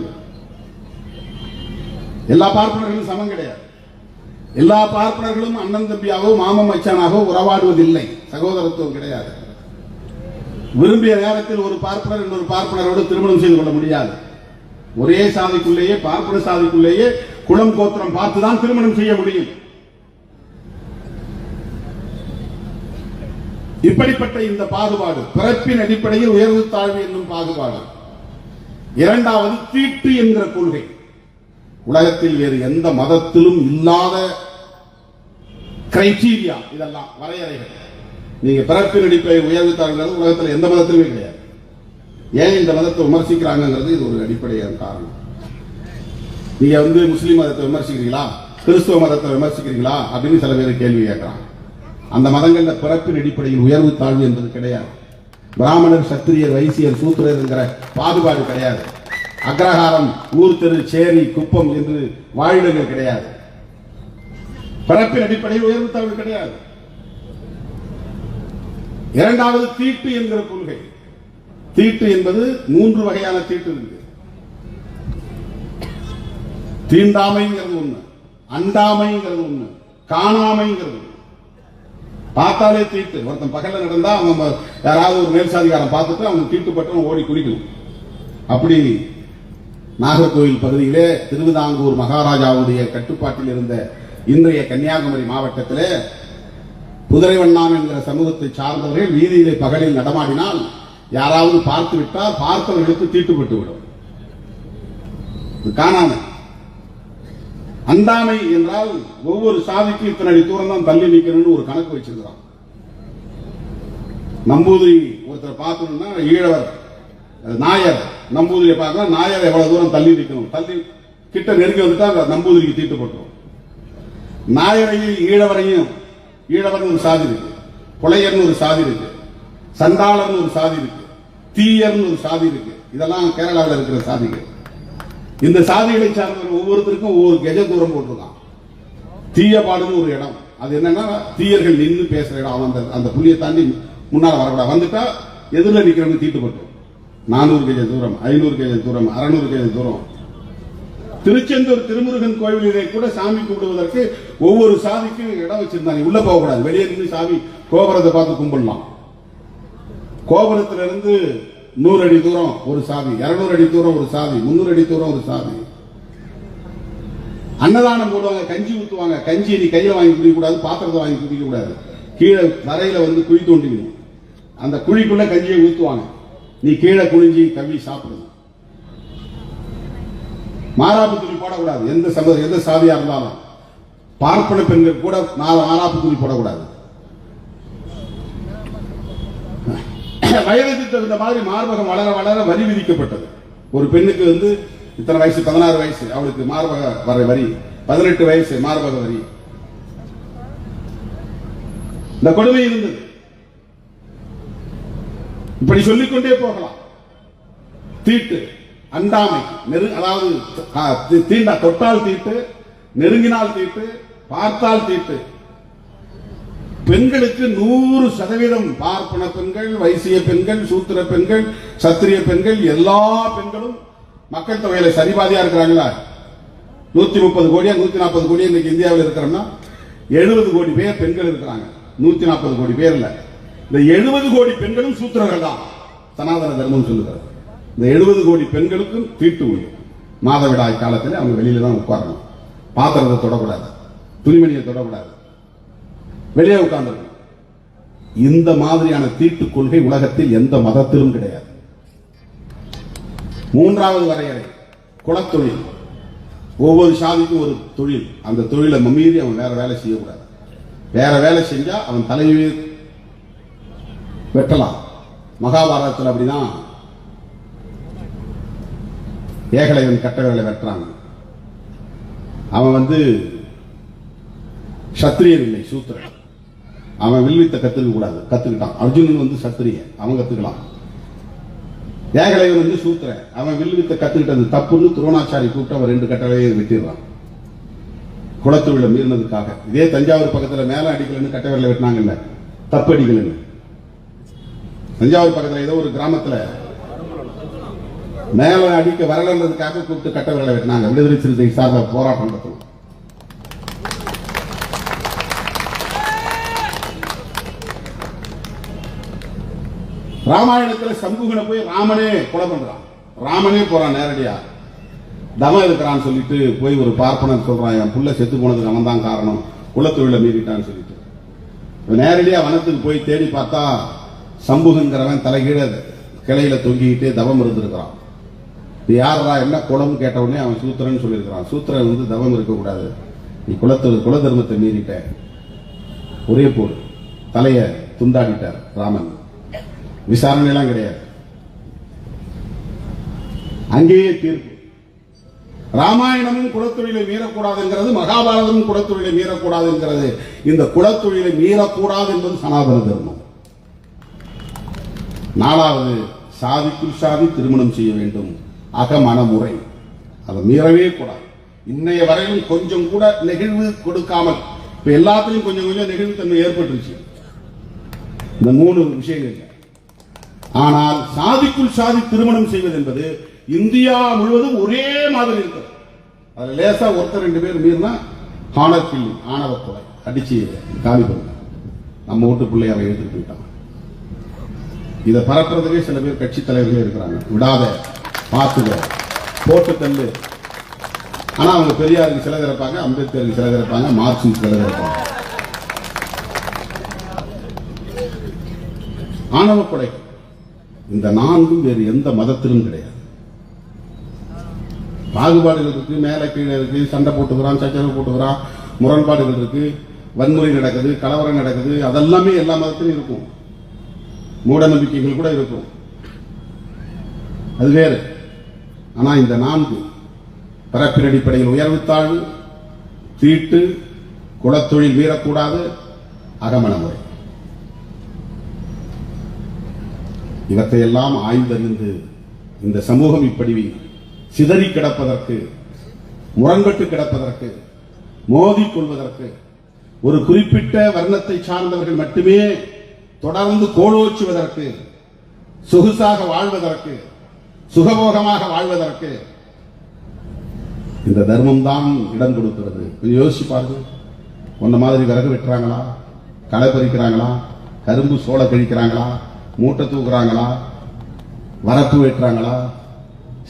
Speaker 1: எல்லா பார்ப்பனர்களும் சமம் கிடையாது. எல்லா பார்ப்பனர்களும் அண்ணன் தம்பியாகவோ மாமன் மச்சானாகவோ உறவாடுவதில்லை. சகோதரத்துவம் கிடையாது. விரும்பிய நேரத்தில் ஒரு பார்ப்பனர் இன்னொரு பார்ப்பனரோடு திருமணம் செய்து கொள்ள முடியாது. ஒரே சாதிக்குள்ளேயே, பார்ப்பன சாதிக்குள்ளேயே குலம் கோத்திரம் பார்த்துதான் திருமணம் செய்ய முடியும். இப்படிப்பட்ட இந்த பாகுபாடு, பிறப்பின் அடிப்படையில் உயர்வு தாழ்வு என்னும் பாகுபாடு. இரண்டாவது, தீட்டு என்கிற கொள்கை. உலகத்தில் வேறு எந்த மதத்திலும் இல்லாத கிரைட்டீரியா, இதெல்லாம் வரையறைகள். நீங்க பிறப்பின் அடிப்படையில் உயர்வு தாழ்வு உலகத்தில் எந்த மதத்திலுமே கிடையாது. ஏன் இந்த மதத்தை விமர்சிக்கிறாங்கிறது இது ஒரு அடிப்படையான காரணம். நீங்க முஸ்லீம் மதத்தை விமர்சிக்கிறீங்களா, கிறிஸ்துவ மதத்தை விமர்சிக்கிறீங்களா அப்படின்னு சில பேர் கேள்வி கேட்கிறாங்க. அந்த மதங்கள்ல பிறப்பின் அடிப்படையில் உயர்வு தாழ்வு என்பது கிடையாது. பிராமணர், சத்திரியர், வைசியர், சூத்திரர் என்கிற பாகுபாடு கிடையாது. அக்ரஹாரம், ஊர், தெரு, சேரி, குப்பம் என்று வாழிடங்கள் கிடையாது. பிறப்பின் அடிப்படையில் உயர்வு தாழ்வு கிடையாது. இரண்டாவது, தீட்டு என்கிற கொள்கை. தீட்டு என்பது 3 வகையான தீட்டு இருக்கு. தீண்டாமைங்கிறது ஒண்ணு, அண்டாமைங்கிறது ஒண்ணு, காணாமைங்கிறது. பார்த்தாலே தீட்டு. ஒருத்தன் பகல்ல நடந்தா அவங்க யாராவது ஒரு மேல்சாதிகாரம் பார்த்துட்டு அவங்க தீட்டுப்பட்டு ஓடி குளிக்கணும். அப்படி நாகர்கோவில் பகுதியிலே திருவிதாங்கூர் மகாராஜாவுடைய கட்டுப்பாட்டில் இருந்த இன்றைய கன்னியாகுமரி மாவட்டத்திலே குதிரைவண்ணான் என்கிற சமூகத்தை சார்ந்தவர்கள் வீதியிலே பகலில் நடமாடினால் யாராவது பார்த்து விட்டால் பார்த்தவர்களுக்கு தீட்டுப்பட்டு விடும். காணாமை. அண்டாமை என்றால் ஒவ்வொரு சாதிக்கும் இத்தனை அடி தூரம் தான் தள்ளி நிற்கணும்னு ஒரு கணக்கு வச்சிருக்கிறான். நம்பூதிரி ஒருத்தர் பார்க்கணும்னா ஈழவர், நாயர் நம்பூதிரியை பார்க்கணும். நாயர் எவ்வளவு தூரம் தள்ளி நிற்கணும், தள்ளி கிட்ட நெருங்கி வந்துட்டா நம்பூதிரிக்கு தீட்டுப்பட்டுரும். நாயரையும் ஈழவரையும், ஈழவர்னு ஒரு சாதி இருக்கு, புலையர்னு ஒரு சாதி இருக்கு, சண்டாளர்னு ஒரு சாதி இருக்கு, தீயர்னு ஒரு சாதி இருக்கு. இதெல்லாம் கேரளாவில் இருக்கிற சாதிகள். இந்த சாதிகளை சார்ந்தவர்கள் ஒவ்வொருத்தருக்கும் ஒவ்வொரு கெஜ தூரம் போட்டிருக்கான். தீயபாடுன்னு ஒரு இடம். அது என்னன்னா தீயர்கள் நின்று பேசுற இடம். அந்த புள்ளியை தாண்டி முன்னால வரக்கூடாது. வந்துட்டா எதிரில் நிக்கிறவங்க தீட்டுப்பட்டு 400 கெஜ தூரம், 500 கெஜ தூரம், 600 கெஜ தூரம். திருச்செந்தூர் திருமுருகன் கோவிலிலே கூட சாமி கும்பிடுவதற்கு ஒவ்வொரு சாதிக்கும் இடம் வச்சிருந்தாங்க. உள்ள போகக்கூடாது, வெளியே இருந்து சாமி கோபுரத்தை பார்த்து கும்பிடலாம். கோபுரத்திலிருந்து 100 அடி தூரம் ஒரு சாதி, 200 அடி தூரம் ஒரு சாதி, 300 அடி தூரம் ஒரு சாதி. அன்னதானம் போடுவாங்க, கஞ்சி ஊத்துவாங்க. கஞ்சி நீ கையில வாங்கி குடிக்க கூடாது, பாத்திரத்தை வாங்கி குடிக்க கூடாது. கீழே தரையில குழி தோண்டிக்கணும். அந்த குழிக்குள்ள கஞ்சியை ஊத்துவாங்க. நீ கீழே குனிஞ்சி கவி சாப்பிடணும். மாராப்பு துணி போடக்கூடாது. எந்த சாதியா இருந்தாலும் பார்ப்பன பெண்கள் கூட மாராப்பு துணி போடக்கூடாது. வயதுக்கு தகுந்த மாதிரி மார்பகம் வளர வளர வரி விதிக்கப்பட்டது. ஒரு பெண்ணுக்கு இத்தனை வயசு, 16 வயசு அவளுக்கு மார்பக வரி, 18 வயசு மார்பக வரி. இந்த கொடுமை இருந்தது. இப்படி சொல்லிக்கொண்டே போகலாம். தீட்டு, அண்டாமை, அதாவது தொட்டால் தீட்டு, நெருங்கினால் தீட்டு, பார்த்தால் தீட்டு. பெண்களுக்கு 100% பார்ப்பன பெண்கள், வைசிய பெண்கள், சூத்திர பெண்கள், சத்திரிய பெண்கள், எல்லா பெண்களும் மக்கள் தொகையில சரிபாதியா இருக்கிறாங்களா? 130 கோடியா 140 கோடியா இன்னைக்கு இந்தியாவில் இருக்கிறோம்னா 70 கோடி பேர் பெண்கள் இருக்கிறாங்க. 140 கோடி பேர் இல்ல. இந்த 70 கோடி பெண்களும் சூத்திரர்கள் தான். சனாதன தர்மம் சொல்லுகிறது. இந்த 70 கோடி பெண்களுக்கும் தீட்டு உண்டு. மாதவிடாய் காலத்தில் அவங்க வெளியில தான் உட்காரணும். பாத்திரத்தை தொடக்கூடாது, துணிமணியை தொடக்கூடாது, வெளியே உட்கார்ந்து. இந்த மாதிரியான தீட்டு கொள்கை உலகத்தில் எந்த மதத்திலும் கிடையாது. மூன்றாவது வரையறை, குலத்தொழில். ஒவ்வொரு சாதிக்கும் ஒரு தொழில். அந்த தொழிலை மீறி அவன் வேற வேலை செய்யக்கூடாது. வேற வேலை செஞ்சா அவன் தலையை வெட்டலாம். மகாபாரதத்தில் அப்படிதான் ஏகலைவன் கட்டவர்களை வெட்டுறாங்க. அவன் சத்திரியன் இல்லை, சூத்திரன். அவன் வில்வித்த கத்துக்க கூடாது, கத்துக்கிட்டான். அர்ஜுனன் சத்திரிய, அவன் கத்துக்கலாம். ஏகலைவன் வந்து சூத்திரன், அவன் வில்லு வித்த கத்துக்கிட்டது தப்புன்னு துரோணாச்சாரி கூப்பிட்டு அவன் 2 கட்டளையை வெட்டிடுறான் குலத்தொழிலை மீறினதுக்காக. இதே தஞ்சாவூர் பக்கத்துல மேல அடிக்கலன்னு கட்டவரில் வெட்டினாங்கல்ல, தப்பு அடிக்கலன்னு. தஞ்சாவூர் பக்கத்துல ஏதோ ஒரு கிராமத்துல மேல அடிக்க வரலன்றதுக்காக கூப்பிட்டு கட்டவர்களை வெட்டினாங்க. விடுதலை சிறுத்தை சார்ந்த போராட்டம் நடத்தணும். ராமாயணத்துல சம்புகனை போய் ராமனே கொலை பண்றான். ராமனே போறான் நேரடியா, தவம் இருக்கிறான்னு சொல்லிட்டு போய் ஒரு பார்ப்பனர் சொல்றான், என் புள்ள செத்து போனதுக்கு அவன் தான் காரணம், குலத்தொழிலை மீறிட்டான்னு சொல்லிட்டு. நேரடியா வனத்துக்கு போய் தேடி பார்த்தா சம்புகங்கிறவன் தலைகீழ கிளையில தொங்கிக்கிட்டே தவம் இருந்திருக்கிறான். யாரா என்ன குலம் கேட்ட உடனே அவன் சூத்திரன் சொல்லியிருக்கிறான். சூத்திரன் வந்து தவம் இருக்கக்கூடாது, நீ குல தர்மத்தை மீறிட்ட, ஒரே போடு, தலைய துண்டாடிட்டார் ராமன். விசாரணை எல்லாம் கிடையாது, அங்கேயே தீர்ப்பு. ராமாயணமும் குலத்தொழிலை மீறக்கூடாதுங்கிறது, மகாபாரதமும் குலத்தொழிலை மீறக்கூடாதுங்கிறது. இந்த குலத்தொழிலை மீறக்கூடாது என்பது சனாதன தர்மம். 4வது, சாதிக்குள் சாதி திருமணம் செய்ய வேண்டும், அகமணமுறை, அதை மீறவே கூடாது. இன்னைய வரையிலும் கொஞ்சம் கூட நெகிழ்வு கொடுக்காமல், இப்ப எல்லாத்தையும் கொஞ்சம் கொஞ்சம் நெகிழ்வுத்தன்மை ஏற்பட்டுருச்சு இந்த 3 விஷயங்கள். ஆனால் சாதிக்குள் சாதி திருமணம் செய்வது என்பது இந்தியா முழுவதும் ஒரே மாதிரி இருக்கிறது. அதுல லேசா ஒருத்தர் 2 பேர் மீறினா ஹானர் கில்லிங், ஆணவ கொலை, அடிச்சு காலி பண்ண, நம்ம வீட்டு பிள்ளை அவன் எடுத்துட்டு போயிட்டான். இதை பரப்புறதுக்கே சில பேர் கட்சி தலைவர்களே இருக்கிறாங்க. விடாத, பார்த்துக்க, போட்டு தள்ளு. ஆனா அவங்க பெரியாருக்கு சிலை திறப்பாங்க, அம்பேத்கருக்கு சிலை திறப்பாங்க, மார்க்சிஸ்ட் சிலை திறப்பாங்க. ஆணவ கொலை இந்த 4 வேறு எந்த மதத்திலும் கிடையாது. பாகுபாடுகள் இருக்கு, மேல கீழே இருக்கு, சண்டை போட்டுக்கிறான், சச்சரவு போட்டுக்கிறான், முரண்பாடுகள் இருக்கு, வன்முறை நடக்குது, கலவரம் நடக்குது, அதெல்லாமே எல்லா மதத்திலும் இருக்கும். மூட நம்பிக்கைகள் கூட இருக்கும், அது வேறு. ஆனா இந்த 4 பரப்பின் அடிப்படையில் உயர்வு தாழ்வு, தீட்டு, குலத்தொழில் மீறக்கூடாது, அகமணமுறை, இவற்றையெல்லாம் ஆய்ந்தறிந்து இந்த சமூகம் இப்படி சிதறி கிடப்பதற்கு, முரண்பட்டு கிடப்பதற்கு, மோதிக்கொள்வதற்கு, ஒரு குறிப்பிட்ட வர்ணத்தை சார்ந்தவர்கள் மட்டுமே தொடர்ந்து கோலோச்சுவதற்கு, சொகுசாக வாழ்வதற்கு, சுகபோகமாக வாழ்வதற்கு இந்த தர்மம் தான் இடம் கொடுக்கிறது. கொஞ்சம் யோசிச்சு பாருங்க. உன்ன மாதிரி விறகு வெட்டுறாங்களா, களை பறிக்கிறாங்களா, கரும்பு சோள கழிக்கிறாங்களா, மூட்டை தூக்குறாங்களா, வரப்பு வெட்டுறாங்களா,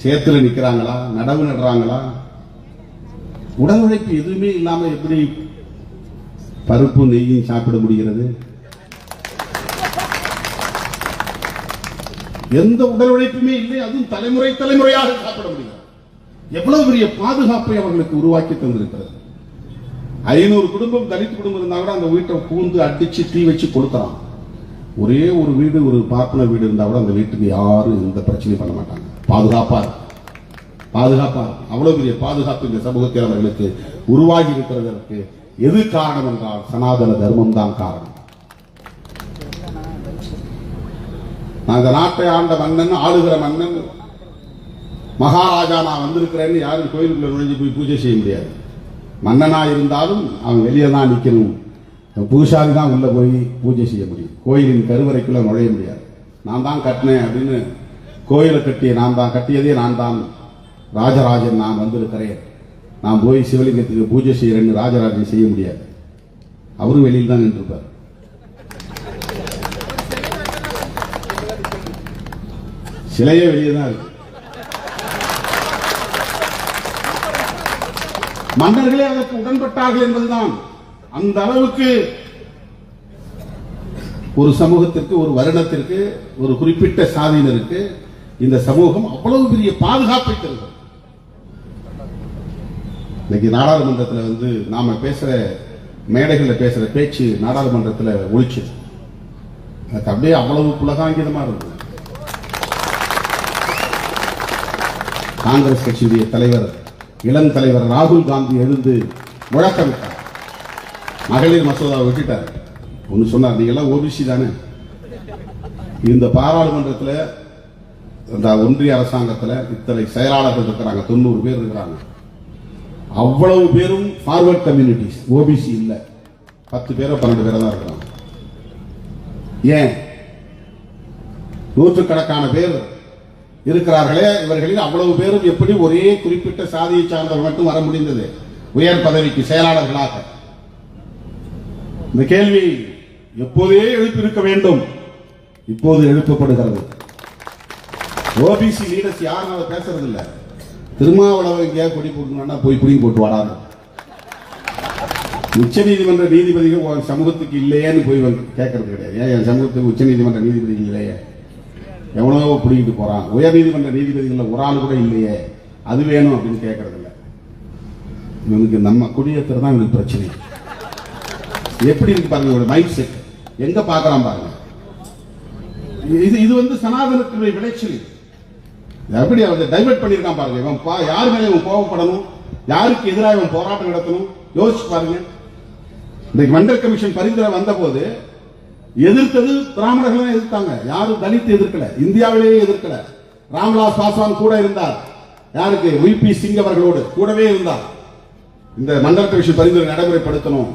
Speaker 1: சேத்துல நிக்கிறாங்களா, நடவு நடுறாங்களா? உடல் உழைப்பு எதுவுமே இல்லாம எப்படி பருப்பு நெய்யும் சாப்பிட முடிகிறது? எந்த உடல் உழைப்புமே இல்லை, அதுவும் தலைமுறை தலைமுறையாக சாப்பிட முடியும். எவ்வளவு பெரிய பாதுகாப்பை அவர்களுக்கு உருவாக்கி தந்திருக்கிறது. 500 குடும்பம் தலித் குடும்பம் இருந்தா கூட அந்த வீட்டை பூந்து அடிச்சு தீ வச்சு கொடுத்தான். ஒரே ஒரு வீடு, ஒரு பார்ப்பனர் வீடு இருந்தா கூட அந்த வீட்டுக்கு யாரும் எந்த பிரச்சனையும் பண்ண மாட்டாங்க. பாதுகாப்பா அவ்வளவு பெரிய பாதுகாப்பு இந்த சமூகத்தில் அவர்களுக்கு உருவாகி இருக்கிறதற்கு எது காரணம் என்றால் சனாதன தர்மம் தான் காரணம். அந்த நாட்டை ஆண்ட மன்னன், ஆளுகிற மன்னன், மகாராஜா நான் வந்திருக்கிறேன்னு யாரும் கோயிலுக்குள்ள நுழைஞ்சு போய் பூஜை செய்ய முடியாது. மன்னனா இருந்தாலும் அவன் வெளியே தான் நிற்கணும், பூசாரி தான் உள்ள போய் பூஜை செய்ய முடியும். கோயிலின் கருவறைக்குள்ள நுழைய முடியாது. நான் தான் கட்டினேன் அப்படின்னு கோயிலை கட்டிய நான் தான், கட்டியதே நான் தான், ராஜராஜன் நான் வந்திருக்கிறேன், நான் போய் சிவலிங்கத்துக்கு பூஜை செய்யறேன்னு ராஜராஜன் செய்ய முடியாது. அவரும் வெளியில் தான் நின்றுப்பார். சிலையே வெளியே தான் இருக்கு. மன்னர்களே அதற்கு உடன்பட்டார்கள் என்பதுதான். அந்த அளவுக்கு ஒரு சமூகத்திற்கு, ஒரு வருடத்திற்கு, ஒரு குறிப்பிட்ட சாதியினருக்கு இந்த சமூகம் அவ்வளவு பெரிய பாதுகாப்பை தருகிறது. இன்னைக்கு நாடாளுமன்றத்தில் வந்து நாம பேசுற மேடைகளில் பேசுற பேச்சு நாடாளுமன்றத்தில் ஒழிச்சு எனக்கு அப்படியே அவ்வளவு புலகாங்கிதமா இருந்தது. காங்கிரஸ் கட்சியுடைய தலைவர், இளம் தலைவர் ராகுல் காந்தி எழுந்து முழக்கமிட்டார். மகளிர் மசோதாவை விட்டுட்டார். ஒன்னு சொன்னார், நீங்க எல்லாம் ஓபிசி தானே, இந்த பாராளுமன்றத்தில் இந்த ஒன்றிய அரசாங்கத்தில் இத்தனை செயலாளர்கள் இருக்கிறாங்க, 90 பேர் இருக்கிறாங்க. அவ்வளவு பேரும் ஃபார்வர்ட் கம்யூனிட்டிஸ், ஓபிசி இல்ல. 10 பேரோ 12 பேரோ தான் இருக்கிறாங்க. ஏன் நூற்றுக்கணக்கான பேர் இருக்கிறார்களே, இவர்களில் அவ்வளவு பேரும் எப்படி ஒரே குறிப்பிட்ட சாதியை சார்ந்தவர் மட்டும் வர முடிந்தது உயர் பதவிக்கு செயலாளர்களாக? இந்த கேள்வி எப்போதே எழுப்பியிருக்க வேண்டும், இப்போது எழுப்பப்படுகிறது. ஓபிசி லீடர்ஸ் யாரும் அதை பேசுறது இல்ல. திருமாவளவன் எங்கேயா கொடி போட்டுனா போய் புடிங்கி போட்டு வாடாங்க. உச்ச நீதிமன்ற நீதிபதிகள் சமூகத்துக்கு இல்லையேன்னு போய் கேட்கறது கிடையாது. ஏன் என் சமூகத்துக்கு உச்ச நீதிமன்ற நீதிபதிகள் இல்லையே, எவனோ பிடிக்கிட்டு போறான். உயர் நீதிமன்ற நீதிபதிகள் ஒரு ஆள் கூட இல்லையே, அது வேணும் அப்படின்னு கேட்கறது இல்லை. இவனுக்கு நம்ம குடியேற்றது தான் இவனுக்கு பிரச்சனை. எப்படி இருக்கு பாருங்க மைண்ட் செட், எங்க பாக்குறான் பாருங்க. இது சனாதனத்தினுடைய விளைச்சல். எப்படி அவன் டைவர்ட் பண்ணிருக்கான் பாருங்க. இவன் யாரு மேலே இவன் கோபப்படணும், யாருக்கு எதிராக இவன் போராட்டம் நடத்தணும் யோசிச்சு பாருங்க. இந்த மண்டல் கமிஷன் பரிந்துரை வந்த போது எதிர்த்தது பிராமணர்கள் எதிர்த்தாங்க, யாரும் தலித் எதிர்க்கல, இந்தியாவிலேயே எதிர்க்கல. ராம்விலாஸ் பாஸ்வான் கூட இருந்தார். யாருக்கு? விபி சிங் அவர்களோடு கூடவே இருந்தார். இந்த மண்டல் கமிஷன் பரிந்துரை நடைமுறைப்படுத்தணும்.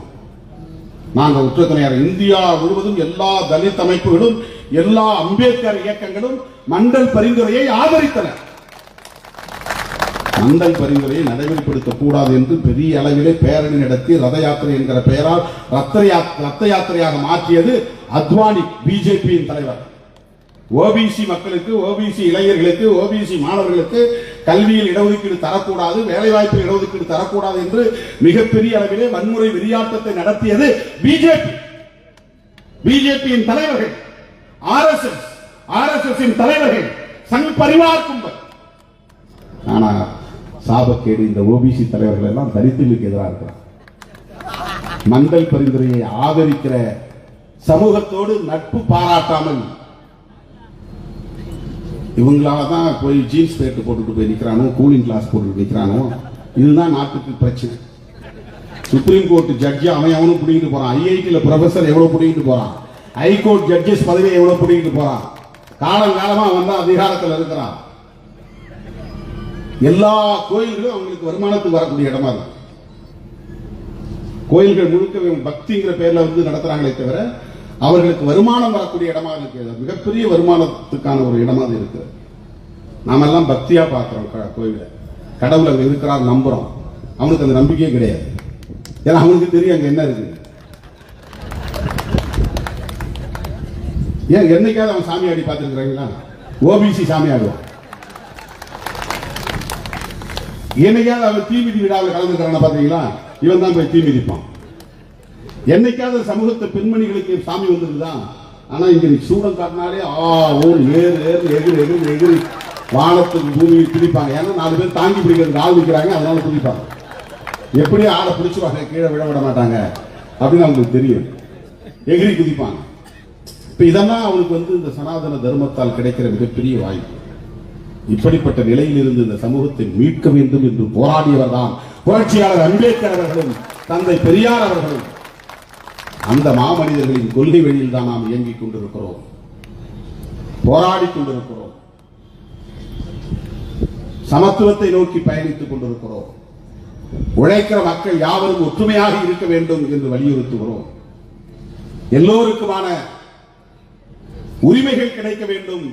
Speaker 1: நாங்கள் உற்ற துணையார். இந்தியா முழுவதும் எல்லா தலித் அமைப்புகளும் எல்லா அம்பேத்கர் இயக்கங்களும் மண்டல் பரிந்துரையை ஆதரித்தன. மண்டல் பரிந்துரையை நடைமுறைப்படுத்தக் கூடாது என்று பெரிய அளவிலே பேரணி நடத்தி ரத யாத்திரை என்கிற பெயரால் ரத்த யாத்திரையாக மாற்றியது அத்வானி, பிஜேபியின் தலைவர். ஓபிசி மக்களுக்கு, ஓபிசி இளைஞர்களுக்கு, ஓபிசி மாணவர்களுக்கு கல்வியில் இடஒதுக்கீடு தரக்கூடாது, வேலைவாய்ப்பில் இடஒதுக்கீடு தரக்கூடாது என்று மிகப்பெரிய அளவிலே வன்முறை வெறியாட்டத்தை நடத்தியது பிஜேபி. பிஜேபியின் தலைவர்கள், ஆர்எஸ்எஸ் தலைவர்கள், சங் பரிவார் கும்பல். ஆனா சாபக்கேடு இந்த ஓபிசி தலைவர்கள் எல்லாம் தலித்துகளுக்கு எதிராக இருக்கிறார். மண்டல் பரிந்துரையை ஆதரிக்கிற சமூகத்தோடு நட்பு பாராட்டாமல் இவங்களால தான் போய் ஜீன்ஸ் பேண்ட் போட்டுட்டு போய் நிற்கிறானோ, கூலிங் கிளாஸ் போட்டு நிற்கிறானோ. இதுதான் நாட்டுக்கு பிரச்சனை. சுப்ரீம் கோர்ட் ஜட்ஜி அவனும் பிடிக்கிட்டு போறான், ஐஐடியில் ப்ரொஃபசர் எவ்வளவு பிடிக்கிட்டு போறான், ஹைகோர்ட் ஜட்ஜஸ் பதவியை எவ்வளவு பிடிக்கிட்டு போறான். காலங்காலமா அவன் தான் அதிகாரத்தில் இருக்கிறான். எல்லா கோயில்களும் அவங்களுக்கு வருமானத்துக்கு வரக்கூடிய இடமா இருக்கு. கோயில்கள் முழுக்க பக்திங்கிற பேர்ல நடத்துறாங்களே தவிர அவர்களுக்கு வருமானம் வரக்கூடிய இடமா இருக்கு. மிகப்பெரிய வருமானத்துக்கான ஒரு இடமா இருக்கு. நாம எல்லாம் பக்தியா பார்க்கிறோம் கோயில. கடவுள் அங்க இருக்கிறார் நம்புறோம். அவனுக்கு அந்த நம்பிக்கையே கிடையாது. ஏன்னா அவனுக்கு தெரியும் அங்க என்ன இருக்கு. ஏன் என்னைக்காவது அவன் சாமி ஆடி பார்த்துருக்கிறாங்களா? ஓபிசி சாமி ஆடுவான். என்னைக்காவது அவன் தீமிதி விழாவில் கலந்துக்கிறான பாத்தீங்களா? இவன் தான் போய் தீமிதிப்பான். என்னைக்காவது சமூகத்தை பெண்மணிகளுக்கு சாமி வந்துருக்குதான். ஆனா இங்க சூடம் காட்டினாலே எகிரி வானத்துக்கு பூமியை பிடிப்பாங்க. ஏன்னா 4 பேர் தாங்கி பிடிக்கிறதுக்கு ஆள் நிற்கிறாங்க, அதனால பிடிப்பாங்க. எப்படி ஆளை பிடிச்சுவாங்க, கீழே விட விட மாட்டாங்க அப்படின்னு அவங்களுக்கு தெரியும். எகிரி குதிப்பாங்க. இப்ப இதெல்லாம் அவனுக்கு இந்த சனாதன தர்மத்தால் கிடைக்கிற மிகப்பெரிய வாய்ப்பு. இப்படிப்பட்ட நிலையில் இருந்து இந்த சமூகத்தை மீட்க வேண்டும் என்று போராடியவர் தான் புரட்சியாளர் அம்பேத்கர் அவர்களும் தந்தை பெரியார் அவர்களும். அந்த மாமனிதர்களின் கொள்கை வழியில் தான் நாம் இயங்கிக் கொண்டிருக்கிறோம், போராடி கொண்டிருக்கிறோம், சமத்துவத்தை நோக்கி பயணித்துக் கொண்டிருக்கிறோம். உழைக்கிற மக்கள் யாவரும் ஒற்றுமையாக இருக்க வேண்டும் என்று வலியுறுத்துகிறோம். எல்லோருக்குமான உரிமைகள் கிடைக்க வேண்டும்,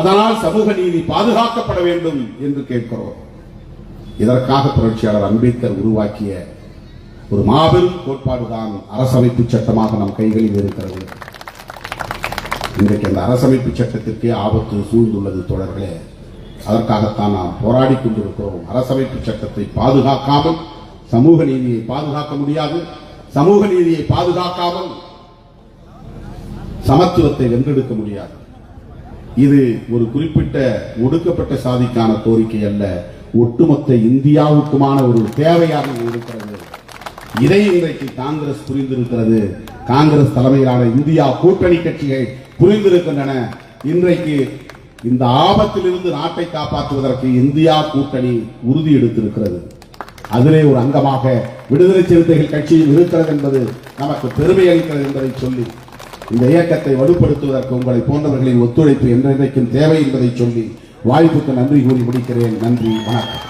Speaker 1: அதனால் சமூக நீதி பாதுகாக்கப்பட வேண்டும் என்று கேட்கிறோம். இதற்காக புரட்சியாளர் அம்பேத்கர் உருவாக்கிய ஒரு மாபெரும் கோட்பாடுதான் அரசமைப்பு சட்டமாக நம் கைகளில் இருக்கிறது. இன்றைக்கு அந்த அரசமைப்பு சட்டத்திற்கே ஆபத்து சூழ்ந்துள்ளது தோழர்களே. அதற்காகத்தான் நாம் போராடி கொண்டிருக்கிறோம். அரசமைப்பு சட்டத்தை பாதுகாக்காமல் சமூக நீதியை பாதுகாக்க முடியாது. சமூக நீதியை பாதுகாக்காமல் சமத்துவத்தை வென்றெடுக்க முடியாது. இது ஒரு குறிப்பிட்ட ஒடுக்கப்பட்ட சாதிக்கான கோரிக்கை அல்ல, ஒட்டுமொத்த இந்தியாவுக்குமான ஒரு தேவையாக இருக்கிறது. இதை இன்றைக்கு காங்கிரஸ் புரிந்திருக்கிறது. காங்கிரஸ் தலைமையிலான இந்தியா கூட்டணி கட்சிகள் புரிந்திருக்கின்றன. இன்றைக்கு இந்த ஆபத்திலிருந்து நாட்டை காப்பாற்றுவதற்கு இந்தியா கூட்டணி உறுதி எடுத்திருக்கிறது. அதிலே ஒரு அங்கமாக விடுதலை சிறுத்தைகள் கட்சியில் இருக்கிறது என்பது நமக்கு பெருமை அளிக்கிறது என்பதை சொல்லி இந்த இயக்கத்தை வலுப்படுத்துவதற்கு உங்களை போன்றவர்களின் ஒத்துழைப்பு என்றென்றைக்கும் தேவை என்பதை சொல்லி வாய்ப்புக்கு நன்றி கூறி முடிக்கிறேன். நன்றி, வணக்கம்.